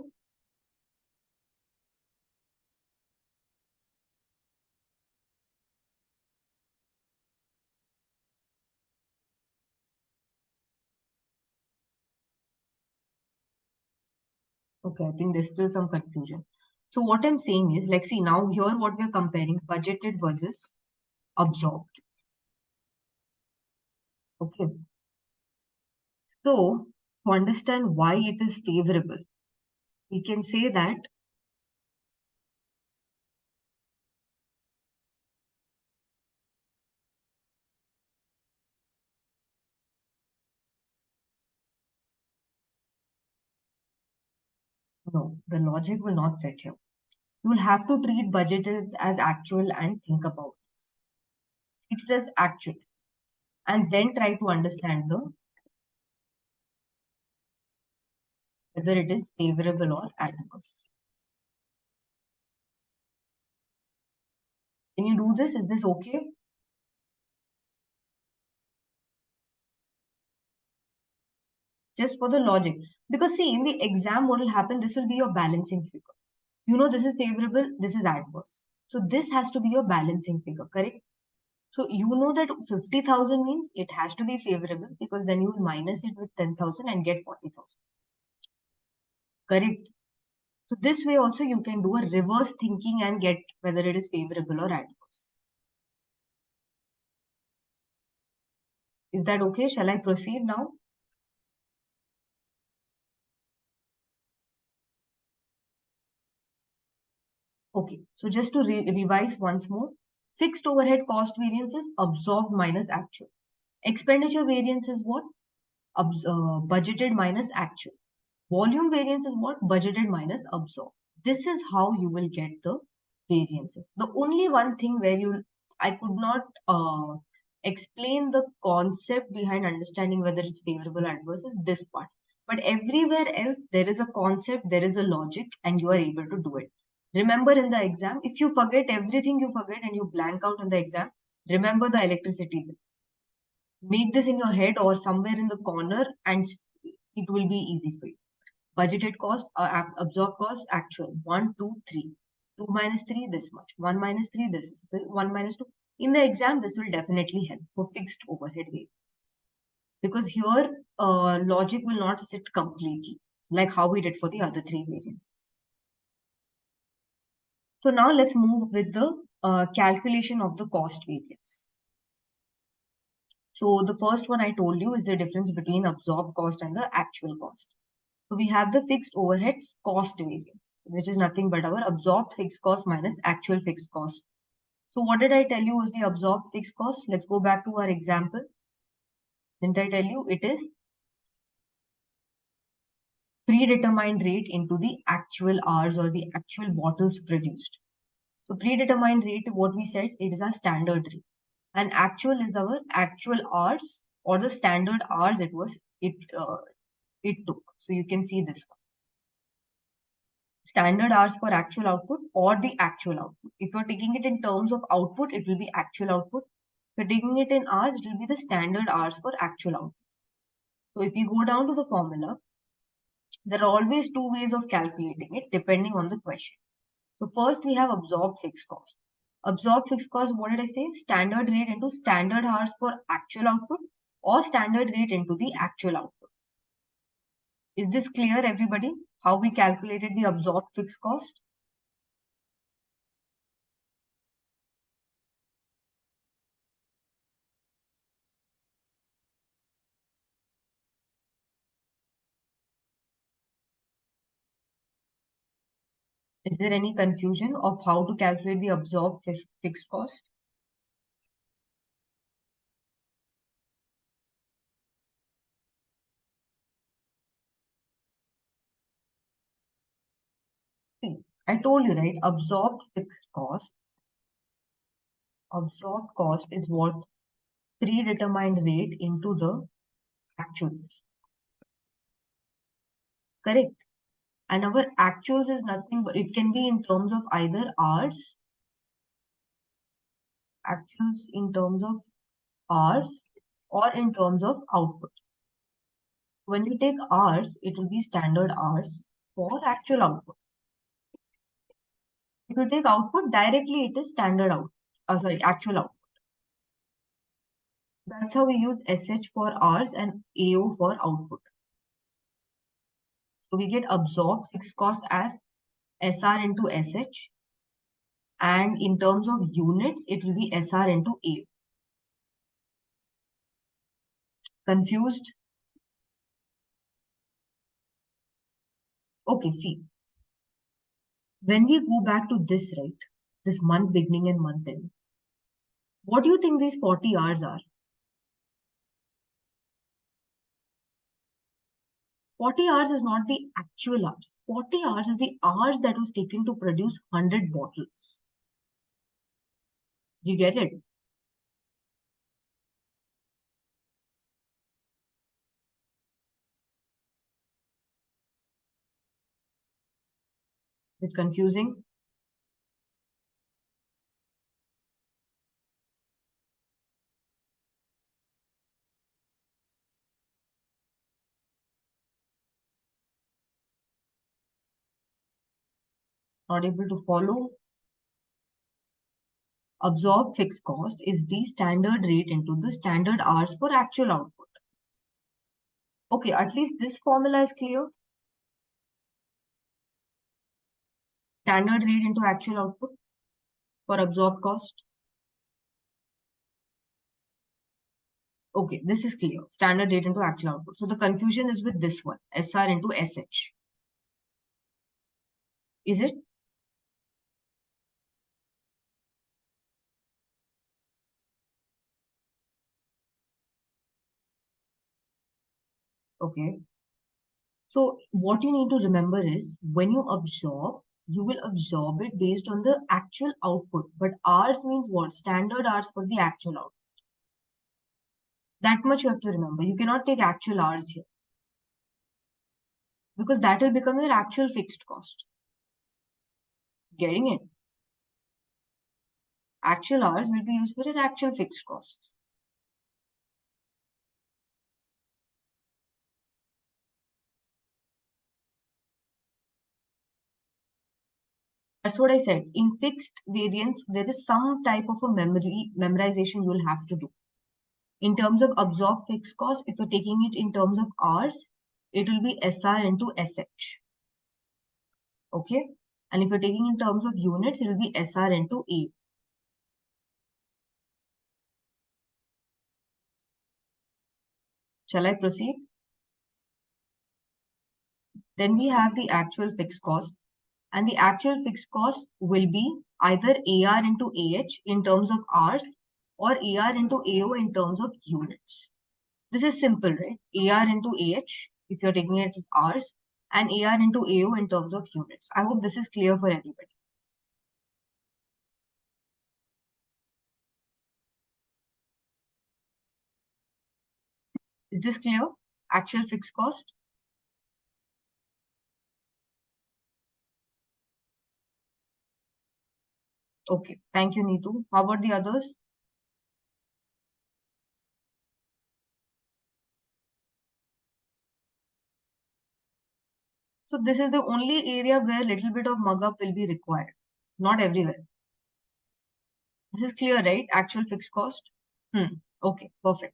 Okay, I think there's still some confusion. So what I'm saying is, like, see now here what we're comparing, budgeted versus absorbed. Okay. So to understand why it is favorable, we can say that no, the logic will not set here. You will have to treat budgeted as actual and think about this. It is actual and then try to understand the whether it is favorable or adverse. Can you do this? Is this okay? Just for the logic. Because see, in the exam, what will happen, this will be your balancing figure. You know, this is favorable, this is adverse. So this has to be your balancing figure, correct? So you know that 50,000 means it has to be favorable because then you will minus it with 10,000 and get 40,000. Correct? So this way also you can do a reverse thinking and get whether it is favorable or adverse. Is that okay? Shall I proceed now? Okay, so just to revise once more, fixed overhead cost variance is absorbed minus actual. Expenditure variance is what? Budgeted minus actual. Volume variance is what? Budgeted minus absorbed. This is how you will get the variances. The only one thing where I could not explain the concept behind understanding whether it's favorable or adverse is this part. But everywhere else, there is a concept, there is a logic, and you are able to do it. Remember in the exam, if you forget everything you forget and you blank out in the exam, remember the electricity bill. Make this in your head or somewhere in the corner and it will be easy for you. Budgeted cost, absorbed cost, actual. 1, 2, 3. 2 minus 3, this much. 1 minus 3, this is the 1 minus 2. In the exam, this will definitely help for fixed overhead variance. Because here, logic will not sit completely, like how we did for the other three variances. So now let's move with the calculation of the cost variance. So the first one I told you is the difference between absorbed cost and the actual cost. So we have the fixed overheads cost variance, which is nothing but our absorbed fixed cost minus actual fixed cost. So what did I tell you was the absorbed fixed cost? Let's go back to our example. Didn't I tell you it is predetermined rate into the actual hours or the actual bottles produced. So predetermined rate, what we said, it is our standard rate. And actual is our actual hours or the standard hours it took. So you can see this one. Standard hours for actual output or the actual output. If you're taking it in terms of output, it will be actual output. If you're taking it in hours, it will be the standard hours for actual output. So if you go down to the formula, there are always two ways of calculating it depending on the question. So first we have absorbed fixed cost. Absorbed fixed cost, what did I say? Standard rate into standard hours for actual output or standard rate into the actual output. Is this clear, everybody? how we calculated the absorbed fixed cost? Is there any confusion of how to calculate the absorbed fixed cost? See, I told you, right? Absorbed cost is what predetermined rate into the actuals. Correct. And our actuals is nothing but it can be in terms of either hours, actuals in terms of hours, or in terms of output. When we take hours, it will be standard hours for actual output. If you take output directly, it is standard out. Actual output. That's how we use SH for hours and AO for output. So we get absorbed fixed cost as SR into SH, and in terms of units, it will be SR into AO. Confused? Okay, see. When we go back to this, right, this month beginning and month end, what do you think these 40 hours are? 40 hours is not the actual hours. 40 hours is the hours that was taken to produce 100 bottles. Do you get it? Is it confusing? Not able to follow? Absorbed fixed cost is the standard rate into the standard hours for actual output. Okay, at least this formula is clear. Standard rate into actual output for absorbed cost. Okay, this is clear. Standard rate into actual output. So the confusion is with this one, SR into SH. Is it? Okay. So what you need to remember is when you absorb, you will absorb it based on the actual output. But hours means what? Standard hours for the actual output. That much you have to remember. You cannot take actual hours here because that will become your actual fixed cost. Getting it? Actual hours will be used for your actual fixed costs. That's what I said. In fixed variance, there is some type of a memorization you will have to do. In terms of absorbed fixed cost, if you're taking it in terms of hours, it will be SR into SH. Okay? And if you're taking in terms of units, it will be SR into A. Shall I proceed? Then we have the actual fixed costs. And the actual fixed cost will be either AR into AH in terms of hours or AR into AO in terms of units. This is simple, right? AR into AH, if you're taking it as hours, and AR into AO in terms of units. I hope this is clear for everybody. Is this clear? Actual fixed cost? Okay. Thank you, Neetu. How about the others? So this is the only area where little bit of mug up will be required. Not everywhere. This is clear, right? Actual fixed cost. Okay, perfect.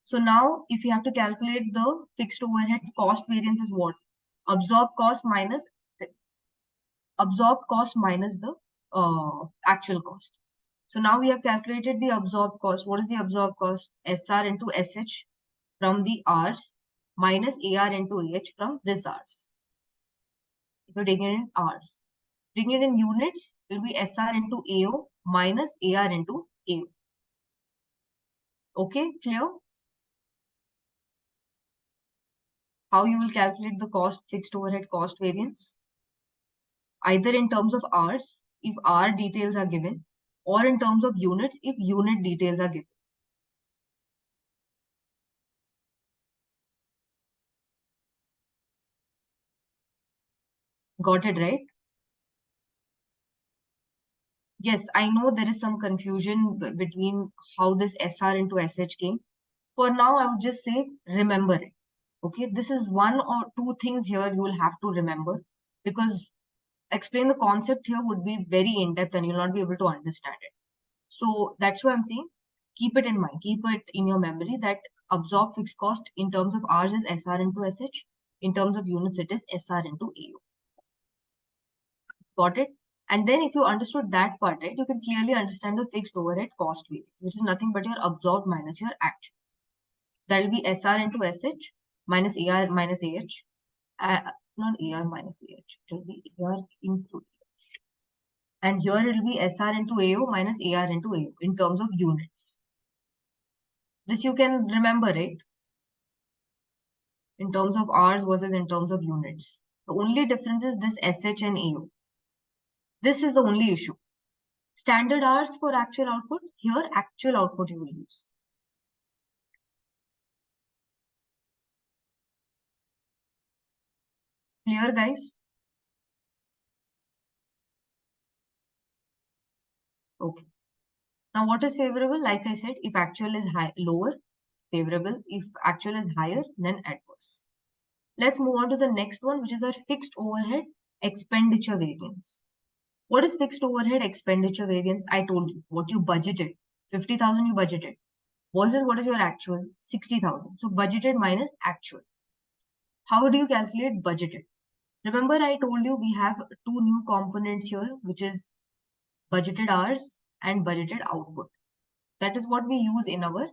So now if you have to calculate the fixed overhead cost variance is what? Absorbed cost minus the actual cost. So now we have calculated the absorbed cost. What is the absorbed cost? SR into SH from the Rs minus AR into AH from this Rs. If you're taking it in Rs. Taking it in units, it will be SR into AO minus AR into AO. Okay, clear? How you will calculate the cost, fixed overhead cost variance? Either in terms of Rs, if R details are given, or in terms of units, if unit details are given. Got it, right? Yes, I know there is some confusion between how this SR into SH came. For now, I would just say remember it. Okay, this is one or two things here you will have to remember, because explain the concept here would be very in-depth and you'll not be able to understand it. So that's why I'm saying keep it in mind, keep it in your memory that absorbed fixed cost in terms of Rs is SR into SH, in terms of units it is SR into AU. Got it? And then if you understood that part, right, you can clearly understand the fixed overhead cost variance, which is nothing but your absorbed minus your actual. That will be SR into SH minus AR minus AH. Not AR minus AH, it will be AR into AH. And here it will be SR into AO minus AR into AO in terms of units. This you can remember, right? In terms of Rs versus in terms of units. The only difference is this SH and AO. This is the only issue. Standard Rs for actual output, here actual output you will use. Clear, guys? Okay. Now what is favorable? Like I said, if actual is lower, favorable. If actual is higher, then adverse. Let's move on to the next one, which is our fixed overhead expenditure variance. What is fixed overhead expenditure variance? I told you what you budgeted. 50,000 you budgeted. Versus what is your actual? 60,000. So budgeted minus actual. How do you calculate budgeted? Remember I told you we have two new components here, which is budgeted hours and budgeted output. That is what we use in our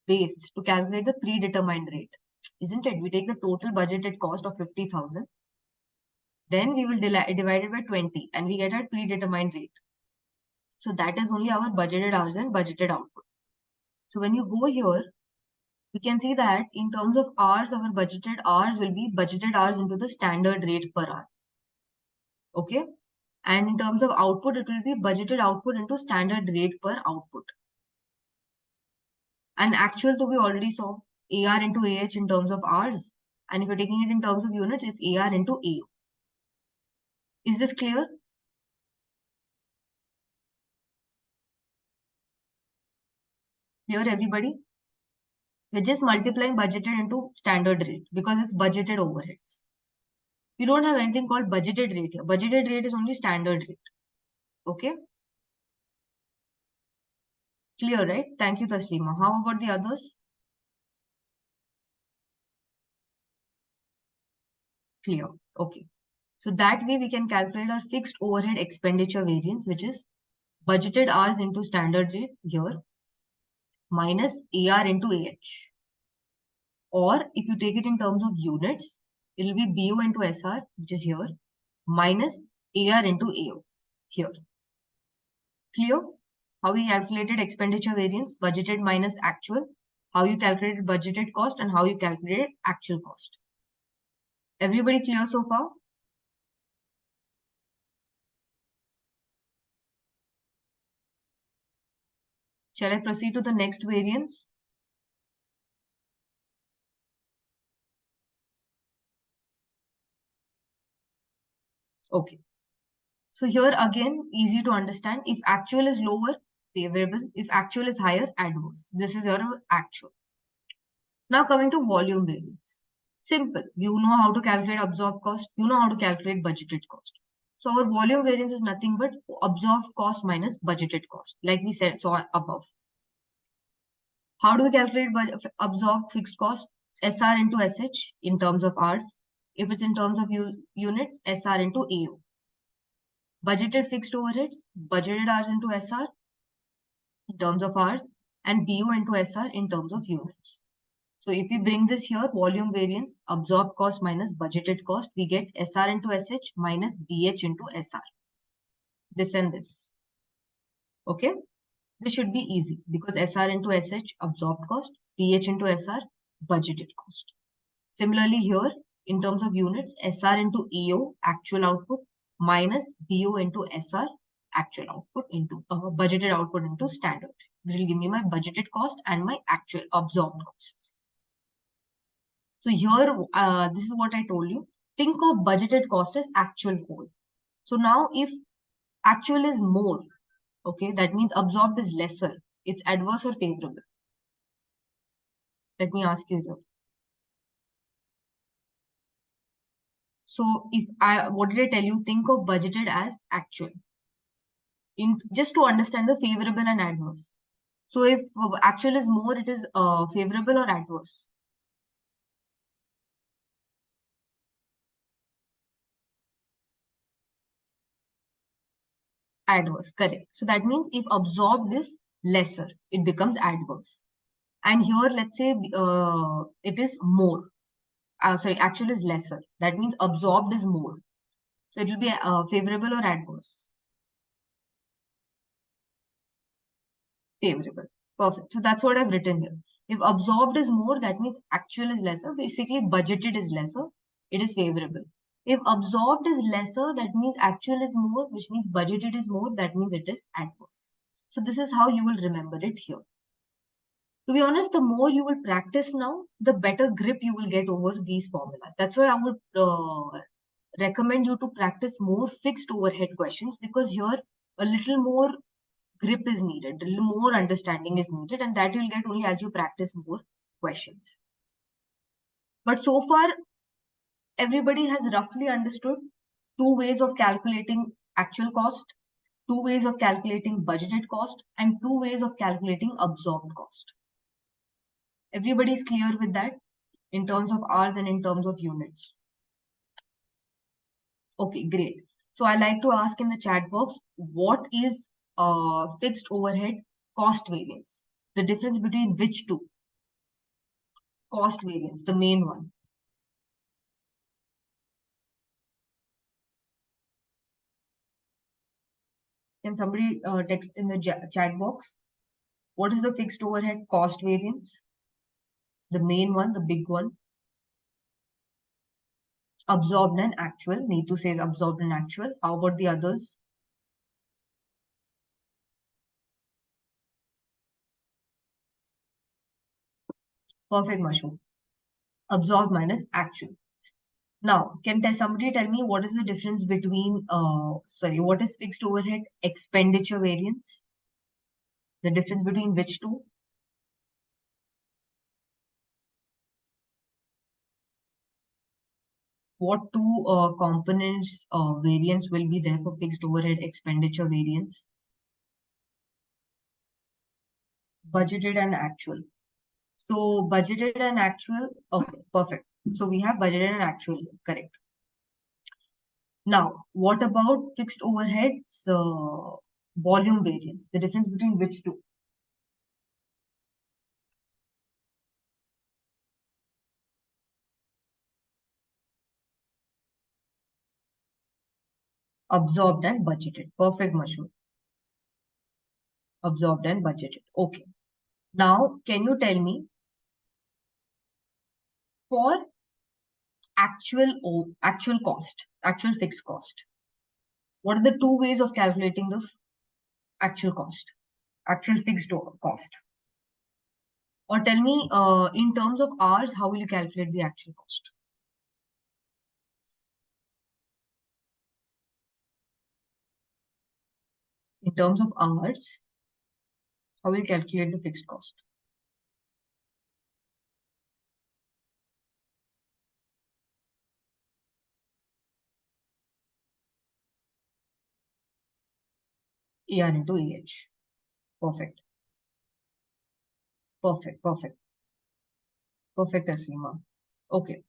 base to calculate the predetermined rate. Isn't it? We take the total budgeted cost of 50,000. Then we will divide it by 20 and we get our predetermined rate. So that is only our budgeted hours and budgeted output. So when you go here, we can see that in terms of hours, our budgeted hours will be budgeted hours into the standard rate per hour. Okay. And in terms of output, it will be budgeted output into standard rate per output. And actual to we already saw AR into AH in terms of hours. And if you're taking it in terms of units, it's AR into AO. Is this clear? Clear, everybody? We're just multiplying budgeted into standard rate because it's budgeted overheads. We don't have anything called budgeted rate here. Budgeted rate is only standard rate. Okay? Clear, right? Thank you, Taslima. How about the others? Clear. Okay. So that way we can calculate our fixed overhead expenditure variance, which is budgeted hours into standard rate here minus AR into AH. Or if you take it in terms of units, it will be BO into SR, which is here, minus AR into AO here. Clear? How we calculated expenditure variance, budgeted minus actual, how you calculated budgeted cost, and how you calculated actual cost. Everybody clear so far? Shall I proceed to the next variance? Okay. So here again, easy to understand. If actual is lower, favorable. If actual is higher, adverse. This is your actual. Now coming to volume variance. Simple. You know how to calculate absorbed cost. You know how to calculate budgeted cost. So our volume variance is nothing but absorbed cost minus budgeted cost, like we saw above. How do we calculate absorbed fixed cost? SR into SH in terms of hours. If it's in terms of units, SR into AO. Budgeted fixed overheads, budgeted hours into SR in terms of hours, and BO into SR in terms of units. So if we bring this here, volume variance, absorbed cost minus budgeted cost, we get SR into SH minus BH into SR. This and this. Okay? This should be easy because SR into SH, absorbed cost, BH into SR, budgeted cost. Similarly here, in terms of units, SR into AO, actual output, minus BO into SR, actual output into budgeted output into standard. This will give me my budgeted cost and my actual absorbed costs. So here, this is what I told you. Think of budgeted cost as actual whole. So now if actual is more, okay, that means absorbed is lesser. It's adverse or favorable. Let me ask you here. So if what did I tell you? Think of budgeted as actual. Just to understand the favorable and adverse. So if actual is more, it is favorable or adverse? Adverse, correct. So that means if absorbed is lesser, it becomes adverse. And here, let's say it is more. Sorry, actual is lesser. That means absorbed is more. So it will be favorable or adverse? Favorable. Perfect. So that's what I've written here. If absorbed is more, that means actual is lesser. Basically, budgeted is lesser. It is favorable. If absorbed is lesser, that means actual is more, which means budgeted is more. That means it is adverse. So this is how you will remember it here. To be honest, the more you will practice now, the better grip you will get over these formulas. That's why I would recommend you to practice more fixed overhead questions because here a little more grip is needed, a little more understanding is needed, and that you'll get only as you practice more questions. But so far, everybody has roughly understood two ways of calculating actual cost, two ways of calculating budgeted cost, and two ways of calculating absorbed cost. Everybody is clear with that in terms of hours and in terms of units. Okay, great. So I like to ask in the chat box, what is fixed overhead cost variance? The difference between which two? Cost variance, the main one. Can somebody text in the chat box? What is the fixed overhead cost variance? The main one, the big one. Absorbed and actual. Neetu says absorbed and actual. How about the others? Perfect, Mashu. Absorbed minus actual. Now, can somebody tell me what is the difference between, what is fixed overhead expenditure variance? The difference between which two? What two components variance will be there for fixed overhead expenditure variance? Budgeted and actual. So budgeted and actual, okay, perfect. So we have budgeted and actual, correct. Now, what about fixed overheads volume variance? The difference between which two? Absorbed and budgeted. Perfect, Mashu. Absorbed and budgeted. Okay. Now, can you tell me for actual cost, actual fixed cost, what are the two ways of calculating the actual cost, actual fixed cost? Or tell me in terms of hours, how will you calculate the actual cost? In terms of hours, how will you calculate the fixed cost? AR into AH. Perfect. Perfect. Perfect. Perfect, Taslima. Okay.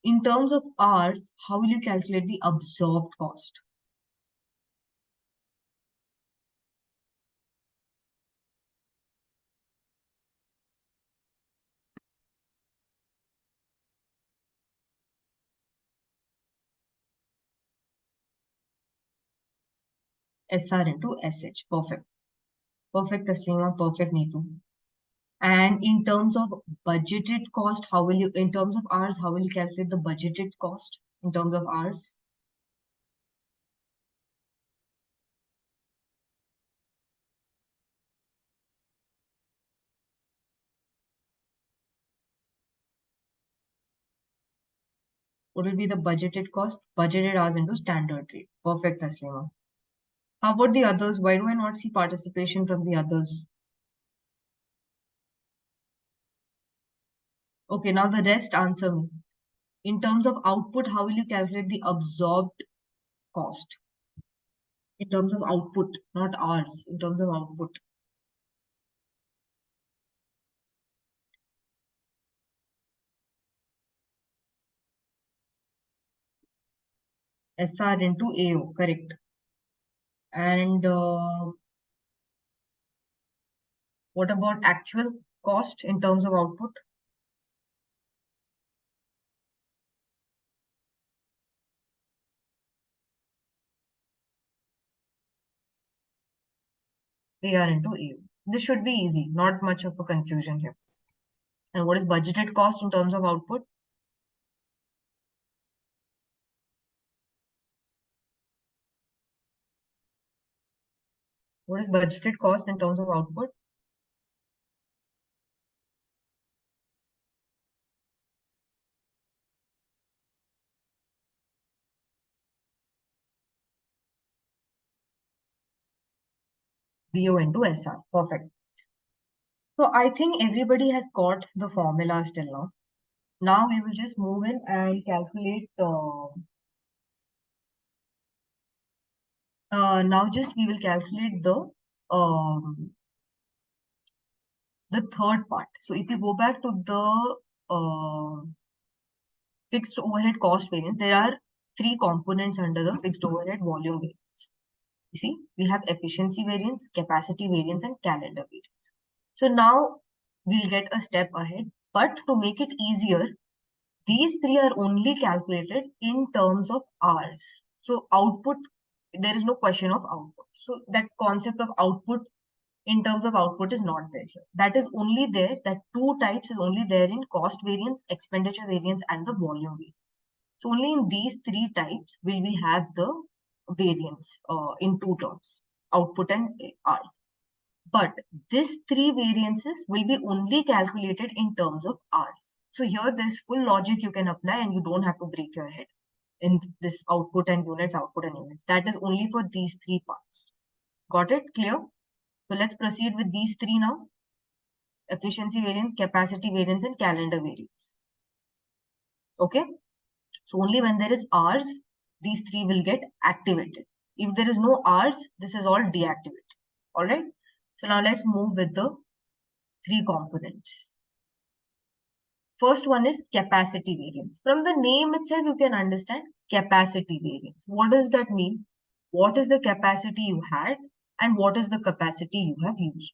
In terms of hours, how will you calculate the absorbed cost? SR into SH. Perfect. Perfect, Taslima. Perfect, Neetu. And in terms of budgeted cost, how will you, in terms of hours, how will you calculate the budgeted cost in terms of hours? What will be the budgeted cost? Budgeted hours into standard rate. Perfect, Taslima. How about the others? Why do I not see participation from the others? Okay, now the rest answer me. In terms of output, how will you calculate the absorbed cost? In terms of output, not hours, in terms of output. SR into AO, correct. And what about actual cost in terms of output? AR into AO. This should be easy, not much of a confusion here. And what is budgeted cost in terms of output? What is budgeted cost in terms of output? BO into SR. Perfect. So I think everybody has got the formula till now. Now we will just move in and calculate. Now just we will calculate the third part. So if you go back to the fixed overhead cost variance, there are three components under the fixed overhead volume variance. You see, we have efficiency variance, capacity variance, and calendar variance. So now we'll get a step ahead, but to make it easier, these three are only calculated in terms of hours. So output, there is no question of output. So that concept of output in terms of output is not there here. That is only there, that two types is only there in cost variance, expenditure variance, and the volume variance. So only in these three types will we have the variance in two terms, output and hours. But these three variances will be only calculated in terms of hours. So here there's full logic you can apply and you don't have to break your head in this output and units, output and units. That is only for these three parts. Got it? Clear? So let's proceed with these three now. Efficiency variance, capacity variance, and calendar variance. Okay? So only when there is hours, these three will get activated. If there is no hours, this is all deactivated. Alright? So now let's move with the three components. First one is capacity variance. From the name itself, you can understand capacity variance. What does that mean? What is the capacity you had and what is the capacity you have used?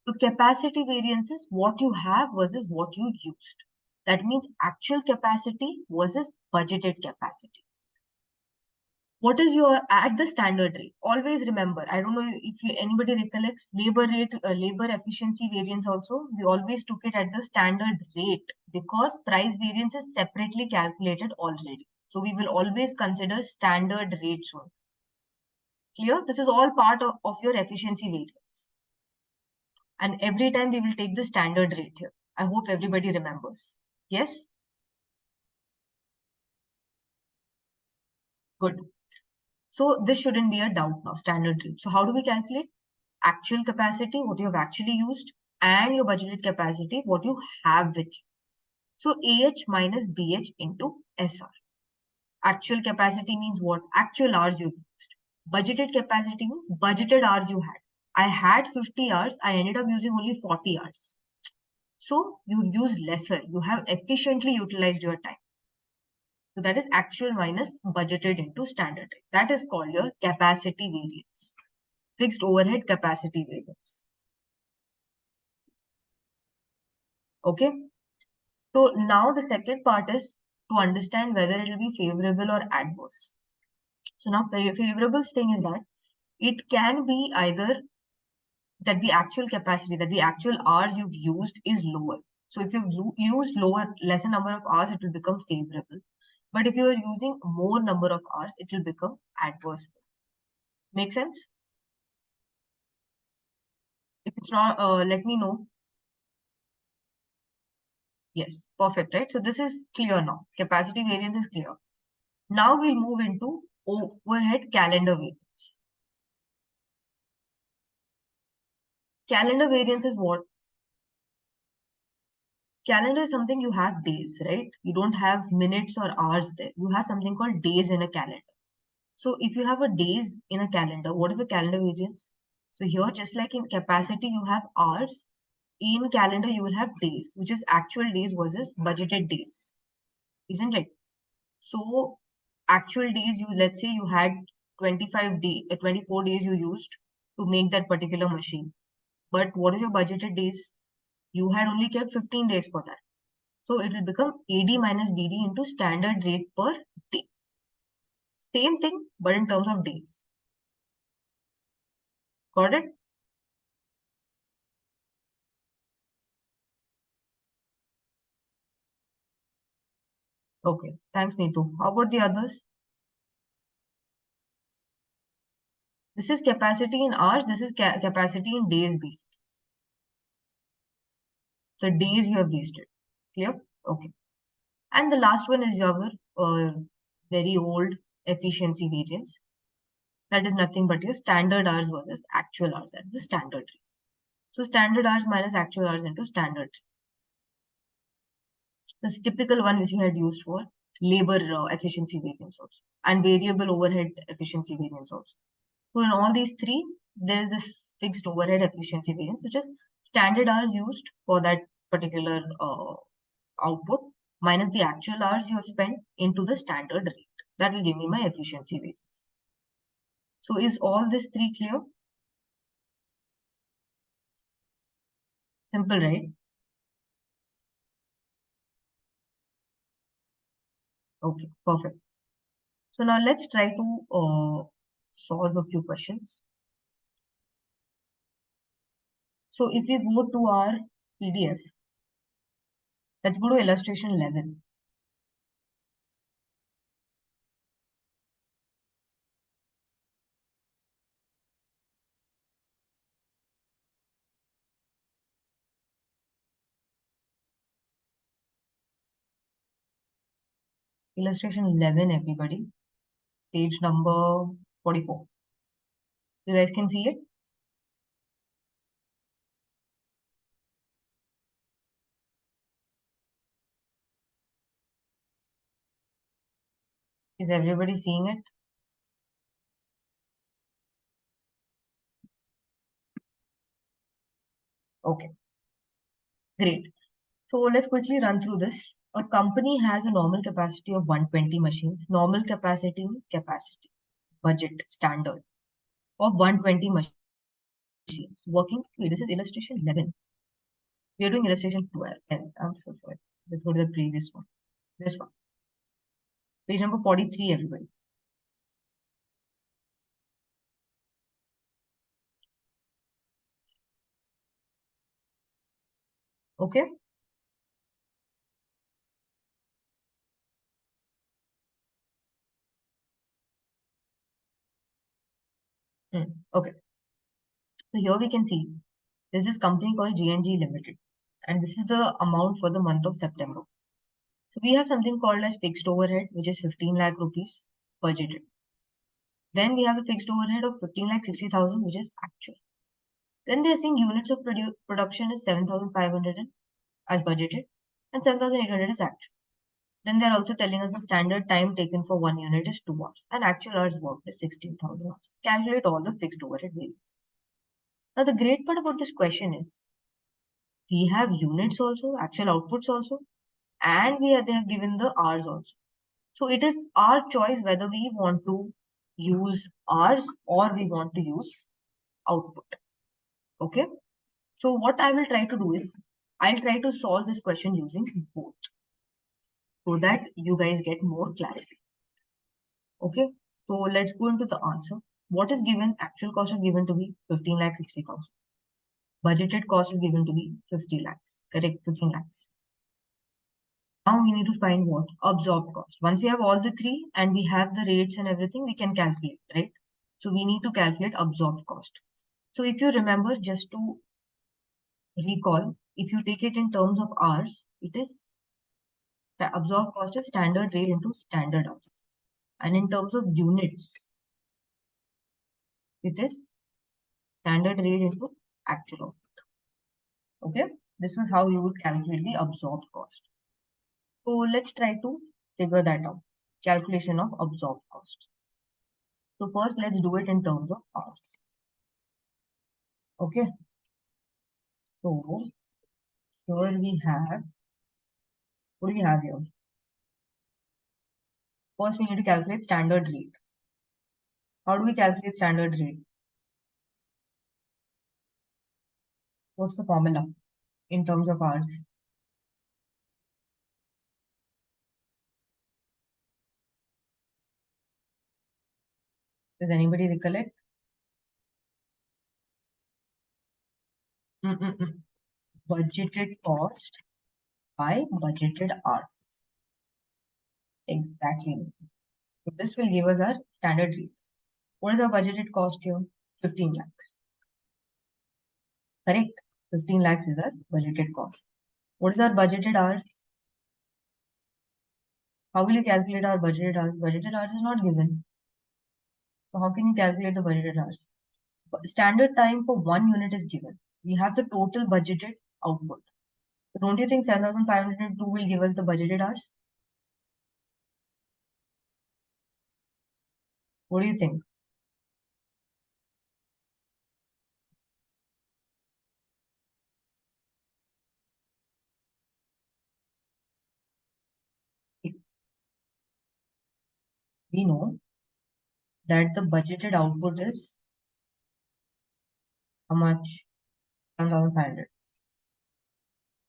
So capacity variance is what you have versus what you used. That means actual capacity versus budgeted capacity. What is your at the standard rate? Always remember, I don't know if anybody recollects labor rate, labor efficiency variance also, we always took it at the standard rate because price variance is separately calculated already. So we will always consider standard rates only. Clear? This is all part of your efficiency variance. And every time we will take the standard rate here. I hope everybody remembers. Yes? Good. So this shouldn't be a doubt now, standard rate. So how do we calculate? Actual capacity, what you have actually used, and your budgeted capacity, what you have with you. So AH minus BH into SR. Actual capacity means what? Actual hours you used. Budgeted capacity means budgeted hours you had. I had 50 hours, I ended up using only 40 hours. So you've used lesser. You have efficiently utilized your time. So that is actual minus budgeted into standard rate. That is called your capacity variance. Fixed overhead capacity variance. Okay. So now the second part is to understand whether it will be favorable or adverse. So now favorable thing is that it can be either that the actual capacity, that the actual hours you've used is lower. So if you've used lesser number of hours, it will become favorable. But if you are using more number of hours, it will become adverse. Make sense? If it's not, let me know. Yes, perfect, right? So this is clear now. Capacity variance is clear. Now we'll move into overhead calendar variance. Calendar variance is what? Calendar is something you have days, right? You don't have minutes or hours there. You have something called days in a calendar. So if you have a days in a calendar, what is the calendar variance? So here, just like in capacity, you have hours. In calendar, you will have days, which is actual days versus budgeted days, isn't it? So actual days, let's say you had 24 days you used to make that particular machine. But what is your budgeted days? You had only kept 15 days for that. So it will become AD minus BD into standard rate per day. Same thing, but in terms of days. Got it? Okay. Thanks, Neetu. How about the others? This is capacity in hours. This is capacity in days based. The days you have wasted. Clear? Okay. And the last one is your very old efficiency variance. That is nothing but your standard hours versus actual hours. That is the standard rate. So standard hours minus actual hours into standard rate. The typical one which you had used for labor efficiency variance also, and variable overhead efficiency variance also. So in all these three, there is this fixed overhead efficiency variance, which is standard hours used for that particular output minus the actual hours you have spent into the standard rate. That will give me my efficiency variance. So is all this three clear? Simple, right? Okay, perfect. So now let's try to solve a few questions. So if we go to our PDF, let's go to illustration 11. Illustration 11, everybody. Page number 44. You guys can see it? Is everybody seeing it? Okay, great. So let's quickly run through this. A company has a normal capacity of 120 machines. Normal capacity means capacity, budget, standard of 120 machines. Working, okay, this is illustration 11. We are doing illustration 12. I'm so sorry. Let's go to the previous one. This one. Page number 43, everybody. Okay? Okay. So here we can see there's this company called GNG Limited. And this is the amount for the month of September. So we have something called as fixed overhead, which is 15 lakh rupees budgeted. Then we have the fixed overhead of 15 lakh 60,000, which is actual. Then they're saying units of production is 7,500 as budgeted and 7,800 is actual. Then they're also telling us the standard time taken for one unit is 2 hours and actual hours worked is 16,000 hours. Calculate all the fixed overhead variances. Now the great part about this question is we have units also, actual outputs also, and they have given the hours also. So it is our choice whether we want to use hours or we want to use output. Okay. So what I will try to do is I'll try to solve this question using both so that you guys get more clarity. Okay. So let's go into the answer. What is given? Actual cost is given to be 15,60,000. Budgeted cost is given to be 50 lakhs. Correct? 15 lakhs. Now we need to find what? Absorbed cost. Once we have all the three and we have the rates and everything, we can calculate, right? So we need to calculate absorbed cost. So if you remember, just to recall, if you take it in terms of hours, it is the absorbed cost is standard rate into standard hours. And in terms of units, it is standard rate into actual output. Okay, this was how you would calculate the absorbed cost. So let's try to figure that out. Calculation of absorbed cost. So first, let's do it in terms of hours. Okay. So here we have, what do we have here? First, we need to calculate standard rate. How do we calculate standard rate? What's the formula in terms of hours? Does anybody recollect? Budgeted cost by budgeted hours. Exactly. So this will give us our standard rate. What is our budgeted cost here? 15 lakhs. Correct? 15 lakhs is our budgeted cost. What is our budgeted hours? How will you calculate our budgeted hours? Budgeted hours is not given. So how can you calculate the budgeted hours? Standard time for one unit is given. We have the total budgeted output. So don't you think 7,502 will give us the budgeted hours? What do you think? We know that the budgeted output is how much? 7,500.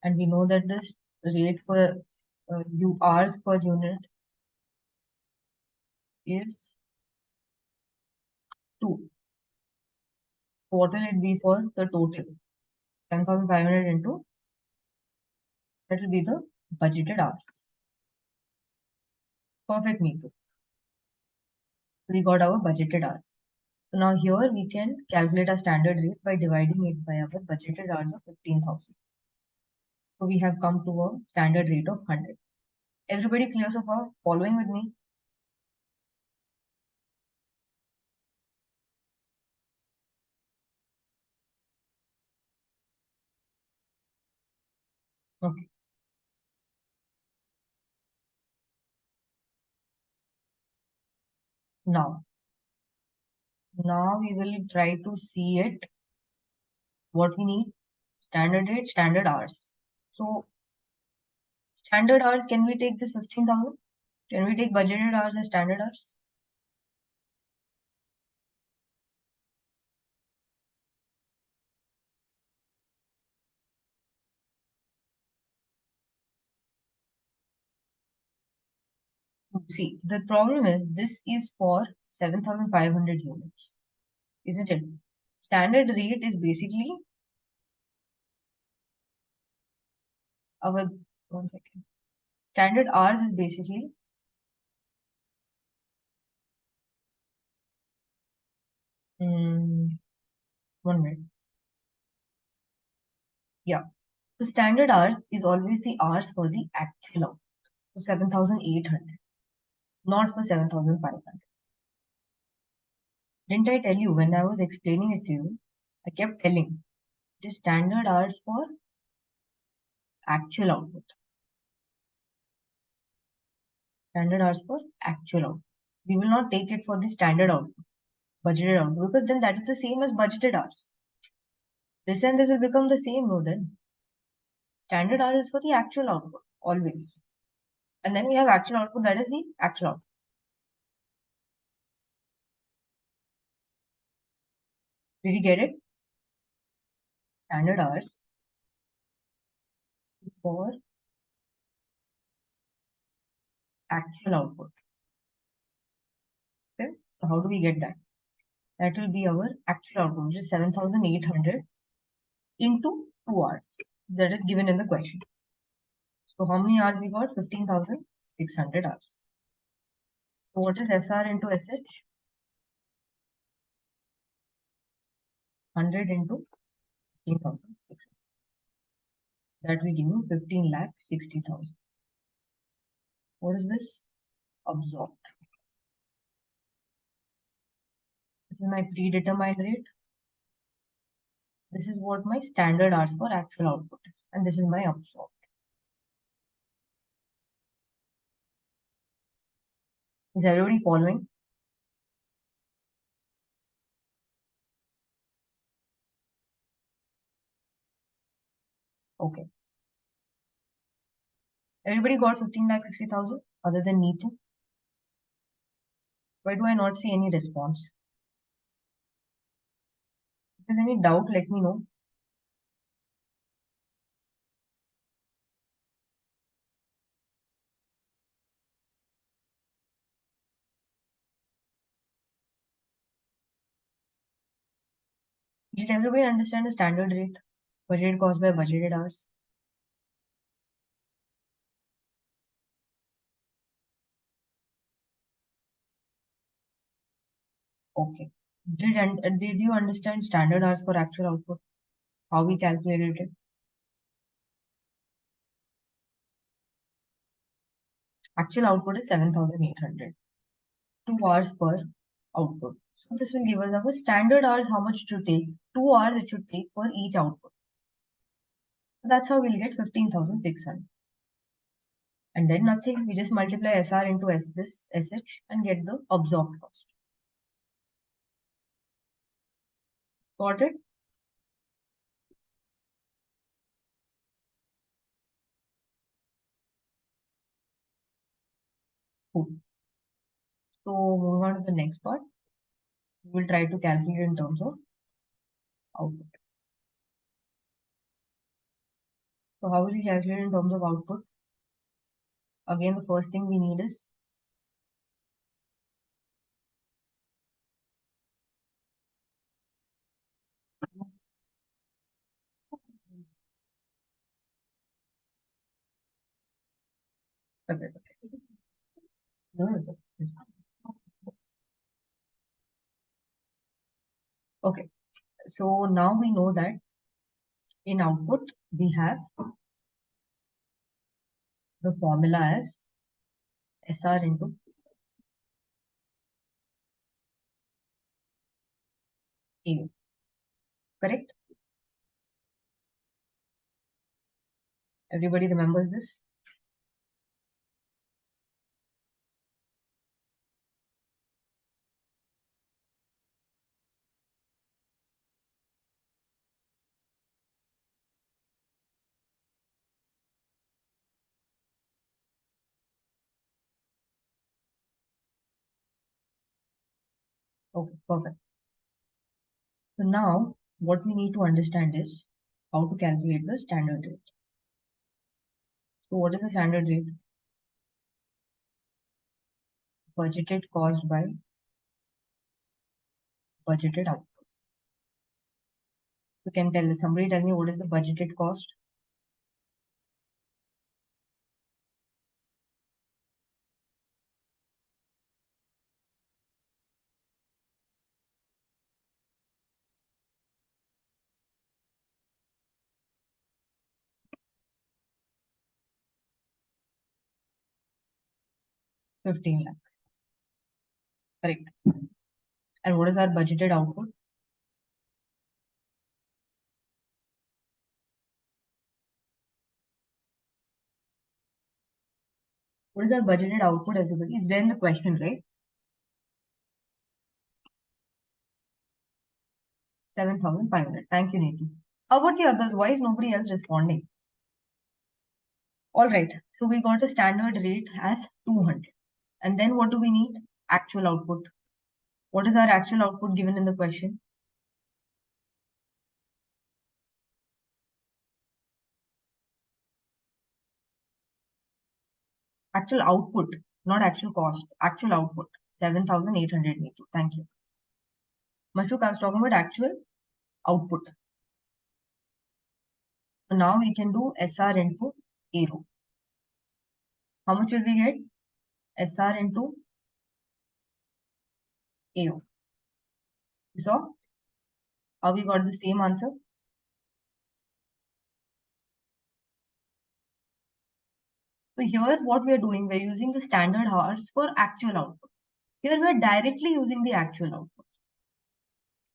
And we know that this rate for hours per unit is 2. So what will it be for the total? 10,500 into, that will be the budgeted hours. Perfect, Neetu. We got our budgeted hours. So now here we can calculate our standard rate by dividing it by our budgeted hours of 15,000. So we have come to a standard rate of 100. Everybody clear so far? Following with me? Okay. Now we will try to see it. What we need? Standard rate, standard hours. So standard hours, can we take this 15,000? Can we take budgeted hours as standard hours? See, the problem is this is for 7,500 units, isn't it? Standard rate is basically our, one second. Standard hours is basically, one minute. Yeah. So standard hours is always the hours for the actual output. So 7,800, not for 7,500. Didn't I tell you when I was explaining it to you? I kept telling it is standard hours for actual output. Standard hours for actual output. We will not take it for the standard output, budgeted output, because then that is the same as budgeted hours. This and this will become the same, no then. Standard hours is for the actual output, always. And then we have actual output, that is the actual output. Did you get it? Standard hours for actual output. Okay, so how do we get that? That will be our actual output, which is 7,800 into 2 hours. That is given in the question. So how many hours we got? 15,600 hours. So what is SR into SH? 100 into 15,600. That will give you 15,60,000. What is this? Absorbed. This is my predetermined rate. This is what my standard hours for actual output is. And this is my absorbed. Is everybody following? Okay. Everybody got 15,60,000 other than me too? Why do I not see any response? If there's any doubt, let me know. Did everybody understand the standard rate? Budgeted cost by budgeted hours? Okay. Did you understand standard hours for actual output? How we calculated it? Actual output is 7,800. 2 hours per output. So this will give us our standard hours, how much it should take. 2 hours it should take for each output. So that's how we'll get 15,600. And then nothing, we just multiply SR into this SH and get the absorbed cost. Got it? Cool. So moving on to the next part, we will try to calculate in terms of output. So how will we calculate in terms of output? Again, the first thing we need is okay. No, no, no. Okay. So now we know that in output we have the formula as SR into A. Correct? Everybody remembers this? Okay, perfect. So now what we need to understand is how to calculate the standard rate. So what is the standard rate? Budgeted cost by budgeted output. You can somebody tell me what is the budgeted cost? ₹15 lakhs. Correct. And what is our budgeted output? What is our budgeted output, everybody? It's there in the question, right? 7,500. Thank you, Neeti. How about the others? Why is nobody else responding? All right. So we got a standard rate as 200. And then what do we need? Actual output. What is our actual output given in the question? Actual output, not actual cost. Actual output, 7,882. Thank you. Mashuk, I was talking about actual output. So now we can do SR into AO. How much will we get? SR into AO. So how we got the same answer? So here what we are doing, we're using the standard hours for actual output. Here we are directly using the actual output.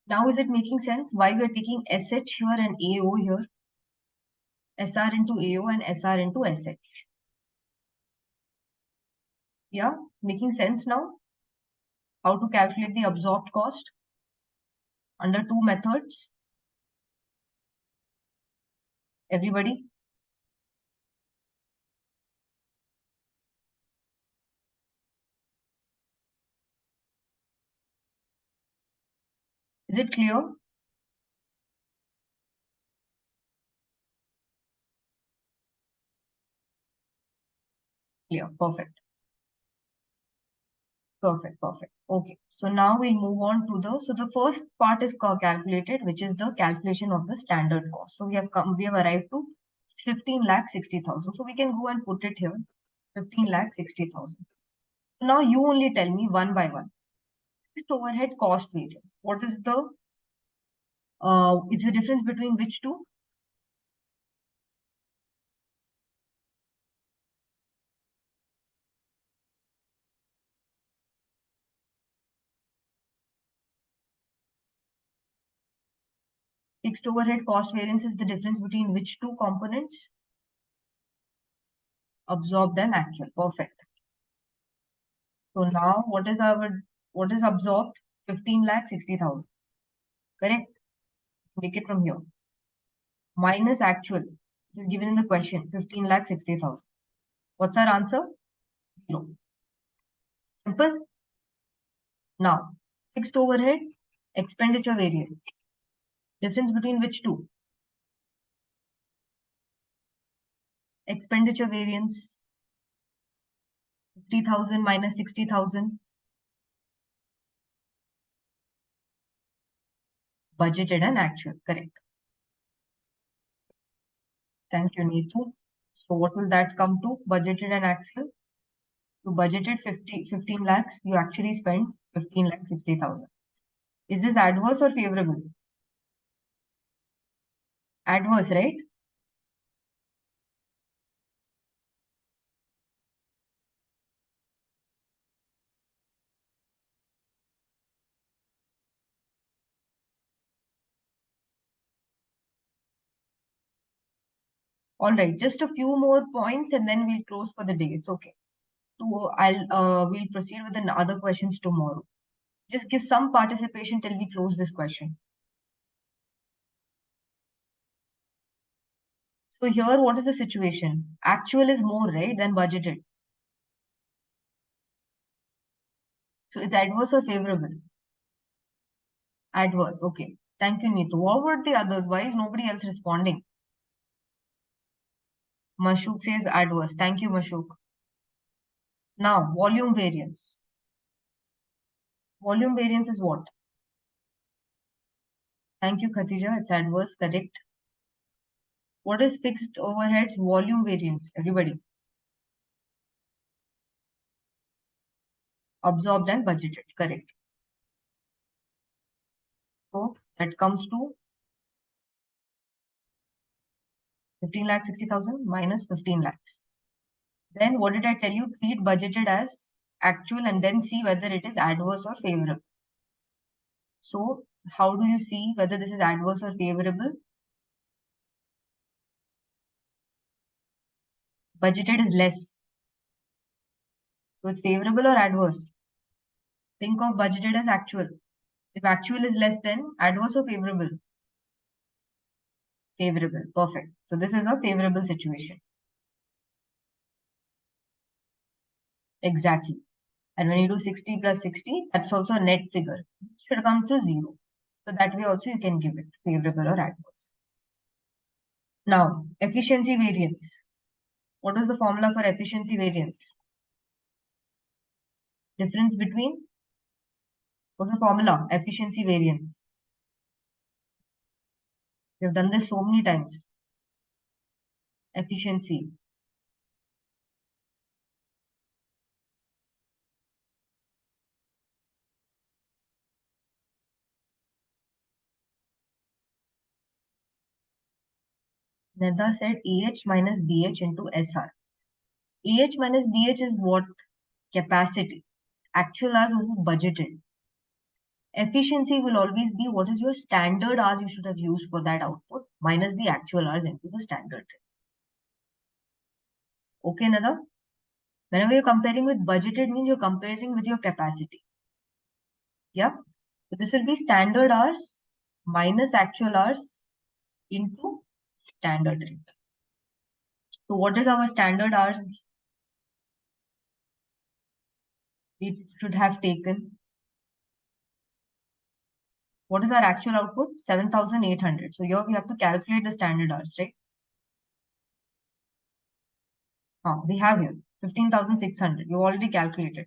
Now is it making sense why we are taking SH here and AO here? SR into AO and SR into SH. Yeah, making sense now? How to calculate the absorbed cost under two methods? Everybody? Is it clear? Clear. Perfect. Perfect. Perfect. Okay. So now we'll move on to so the first part is calculated, which is the calculation of the standard cost. So we have arrived to 15,60,000. So we can go and put it here, 15,60,000. So now you only tell me one by one. Fixed overhead cost variance. What is is the difference between which two? Fixed overhead cost variance is the difference between which two components? Absorbed and actual. Perfect. So now what is absorbed? 15,60,000. Correct? Take it from here. Minus actual. It is given in the question. 15,60,000. What's our answer? 0. Simple. Now, fixed overhead, expenditure variance. Difference between which two? Expenditure variance. 50,000 minus 60,000. Budgeted and actual. Correct. Thank you, Neetu. So what will that come to? Budgeted and actual. You budgeted 15 lakhs. You actually spent 15,60,000. Is this adverse or favorable? Adverse, right? All right, just a few more points and then we'll close for the day. It's okay. We'll proceed with the other questions tomorrow. Just give some participation till we close this question. So here, what is the situation? Actual is more, right, than budgeted. So it's adverse or favorable? Adverse. Okay. Thank you, Neetu. What were the others? Why is nobody else responding? Mashuk says adverse. Thank you, Mashuk. Now, volume variance. Volume variance is what? Thank you, Khatija. It's adverse, correct. What is fixed overheads volume variance? Everybody. Absorbed and budgeted, correct. So that comes to 15,60,000 minus 15 lakhs. Then what did I tell you? Treat budgeted as actual and then see whether it is adverse or favorable. So how do you see whether this is adverse or favorable? Budgeted is less. So it's favorable or adverse? Think of budgeted as actual. If actual is less, then adverse or favorable? Favorable. Perfect. So this is a favorable situation. Exactly. And when you do 60 plus 60, that's also a net figure. It should come to 0. So that way also you can give it favorable or adverse. Now, efficiency variance. What is the formula for efficiency variance? Difference between, what's the formula? Efficiency variance. We have done this so many times. Efficiency. Neda said AH minus BH into SR. AH minus BH is what? Capacity. Actual hours versus budgeted. Efficiency will always be what is your standard hours you should have used for that output minus the actual hours into the standard rate. Okay, Nada? Whenever you're comparing with budgeted means you're comparing with your capacity. Yep. So this will be standard hours minus actual hours into standard rate. So what is our standard hours we should have taken? What is our actual output? 7,800. So here we have to calculate the standard hours, right? We have here 15,600. You already calculated.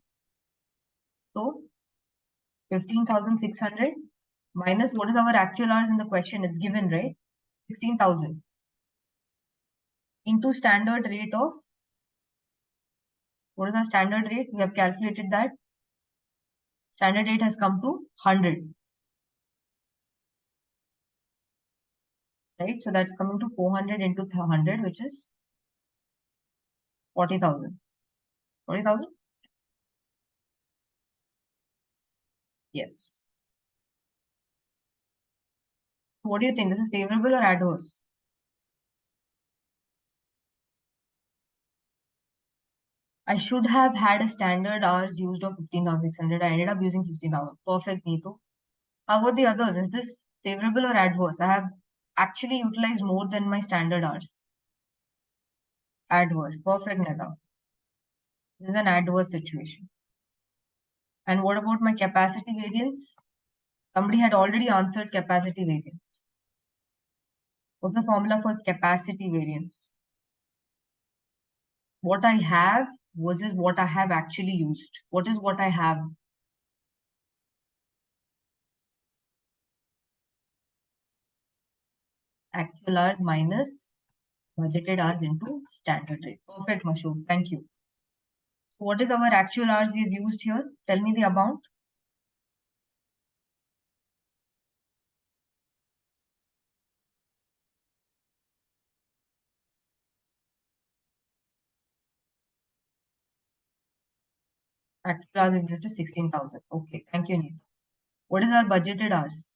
So 15,600 minus what is our actual hours in the question? It's given, right? 16,000 into standard rate of, what is our standard rate? We have calculated that. Standard rate has come to 100, right? So that's coming to 400 into 100, which is 40,000. 40,000? Yes. So what do you think? This is favorable or adverse? I should have had a standard hours used of 15,600. I ended up using 16,000. Perfect, Neetu. How about the others? Is this favorable or adverse? I have actually utilized more than my standard hours. Adverse. Perfect, Neda. This is an adverse situation. And what about my capacity variance? Somebody had already answered capacity variance. What's the formula for capacity variance? What I have versus what I have actually used. What is what I have? Actual hours minus budgeted hours into standard rate. Perfect, Mashood. Thank you. What is our actual hours we have used here? Tell me the amount. Actual hours we have used is 16,000. Okay, thank you, Neeta. What is our budgeted hours?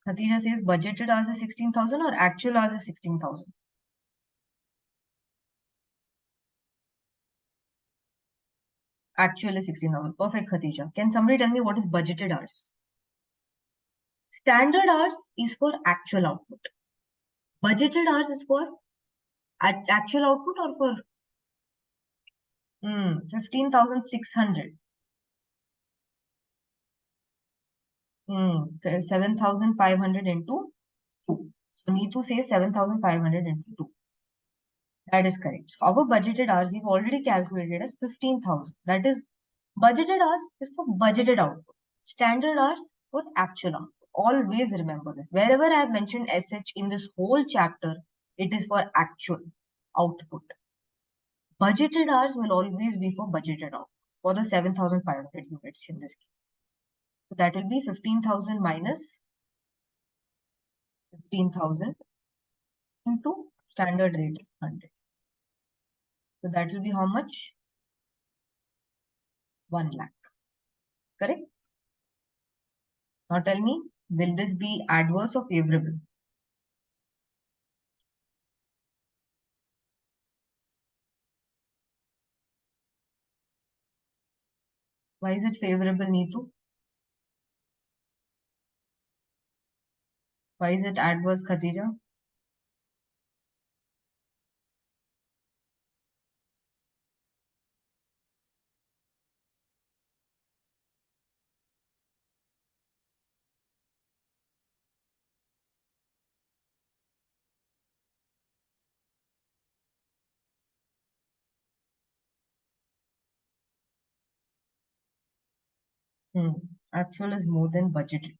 Khatija says budgeted hours is 16,000 or actual hours is 16,000? Actual is 16,000. Perfect, Khatija. Can somebody tell me what is budgeted hours? Standard hours is for actual output. Budgeted hours is for actual output or for 15,600. 7,500 into 2. So Neetu says 7,500 into 2. That is correct. Our budgeted hours we've already calculated as 15,000. That is, budgeted hours is for budgeted output. Standard hours for actual output. Always remember this. Wherever I have mentioned SH in this whole chapter, it is for actual output. Budgeted hours will always be for budgeted output for the 7,500 units in this case. So that will be 15,000 minus 15,000 into standard rate of 100. So that will be how much? 1 lakh. Correct? Now tell me, will this be adverse or favorable? Why is it favorable, Neetu? Why is it adverse, Khatija? Actual is more than budgeted.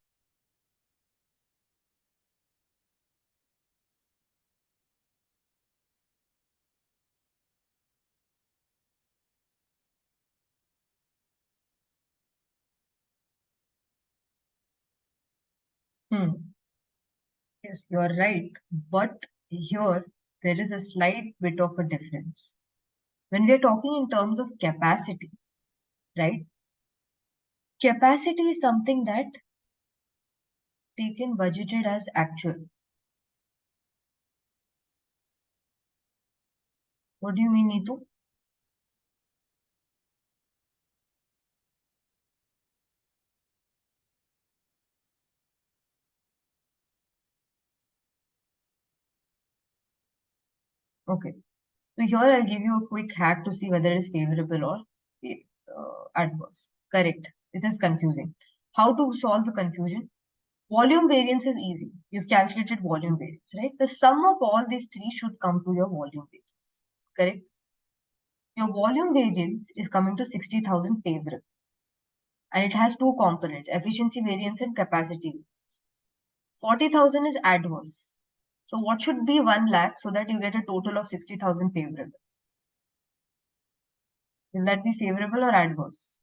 Yes, you're right. But here there is a slight bit of a difference. When we are talking in terms of capacity, right? Capacity is something that taken budgeted as actual. What do you mean, Neetu? Okay. So here I'll give you a quick hack to see whether it is favorable or adverse. Correct. It is confusing. How to solve the confusion? Volume variance is easy. You've calculated volume variance, right? The sum of all these three should come to your volume variance. Correct? Your volume variance is coming to 60,000 favorable. And it has two components, efficiency variance and capacity variance. 40,000 is adverse. So what should be 1 lakh so that you get a total of 60,000 favorable? Will that be favorable or adverse?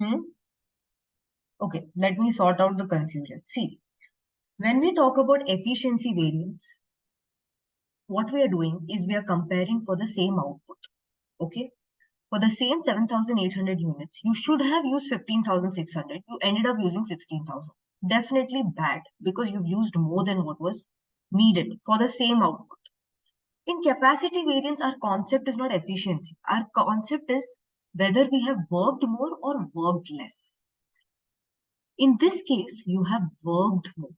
Hmm? Okay, let me sort out the confusion. See, when we talk about efficiency variance, what we are doing is we are comparing for the same output. Okay, for the same 7,800 units, you should have used 15,600. You ended up using 16,000. Definitely bad because you've used more than what was needed for the same output. In capacity variance, our concept is not efficiency. Our concept is whether we have worked more or worked less. In this case, you have worked more.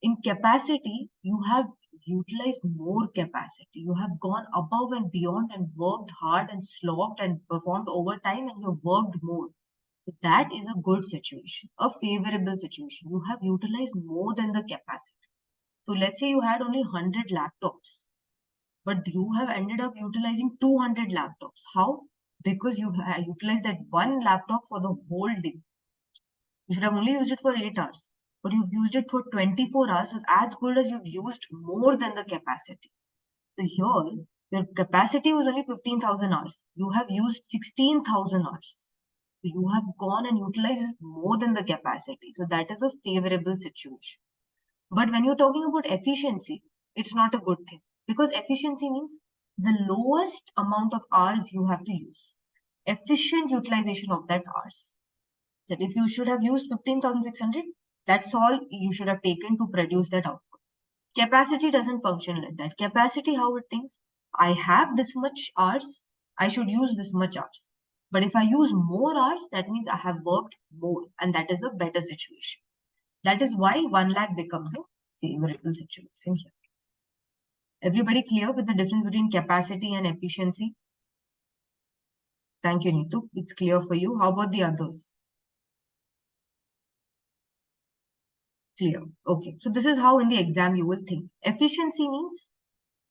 In capacity, you have utilized more capacity. You have gone above and beyond and worked hard and slogged and performed overtime and you've worked more. So that is a good situation, a favorable situation. You have utilized more than the capacity. So let's say you had only 100 laptops, but you have ended up utilizing 200 laptops. How? Because you've utilized that one laptop for the whole day. You should have only used it for 8 hours, but you've used it for 24 hours. So as good as you've used more than the capacity. So here, your capacity was only 15,000 hours. You have used 16,000 hours. So you have gone and utilized more than the capacity. So that is a favorable situation. But when you're talking about efficiency, it's not a good thing because efficiency means the lowest amount of hours you have to use. Efficient utilization of that hours. That if you should have used 15,600, that's all you should have taken to produce that output. Capacity doesn't function like that. Capacity, how it thinks, I have this much hours, I should use this much hours. But if I use more hours, that means I have worked more, and that is a better situation. That is why 1 lakh becomes a favorable situation here. Everybody clear with the difference between capacity and efficiency? Thank you, Neetu. It's clear for you. How about the others? Clear. Okay. So this is how in the exam you will think. Efficiency means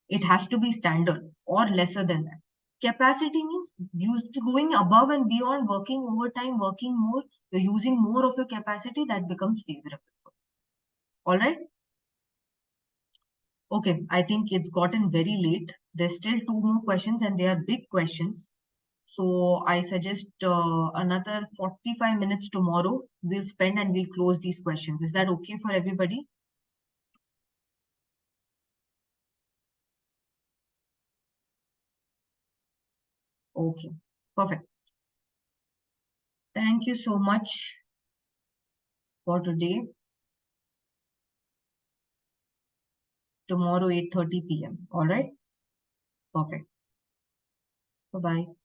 it has to be standard or lesser than that. Capacity means going above and beyond, working overtime, working more, you're using more of your capacity, that becomes favorable. All right. Okay. I think it's gotten very late. There's still two more questions and they are big questions. So I suggest another 45 minutes tomorrow we'll spend and we'll close these questions. Is that okay for everybody? Okay, perfect. Thank you so much for today. Tomorrow 8:30 p.m. All right. Perfect. Bye-bye.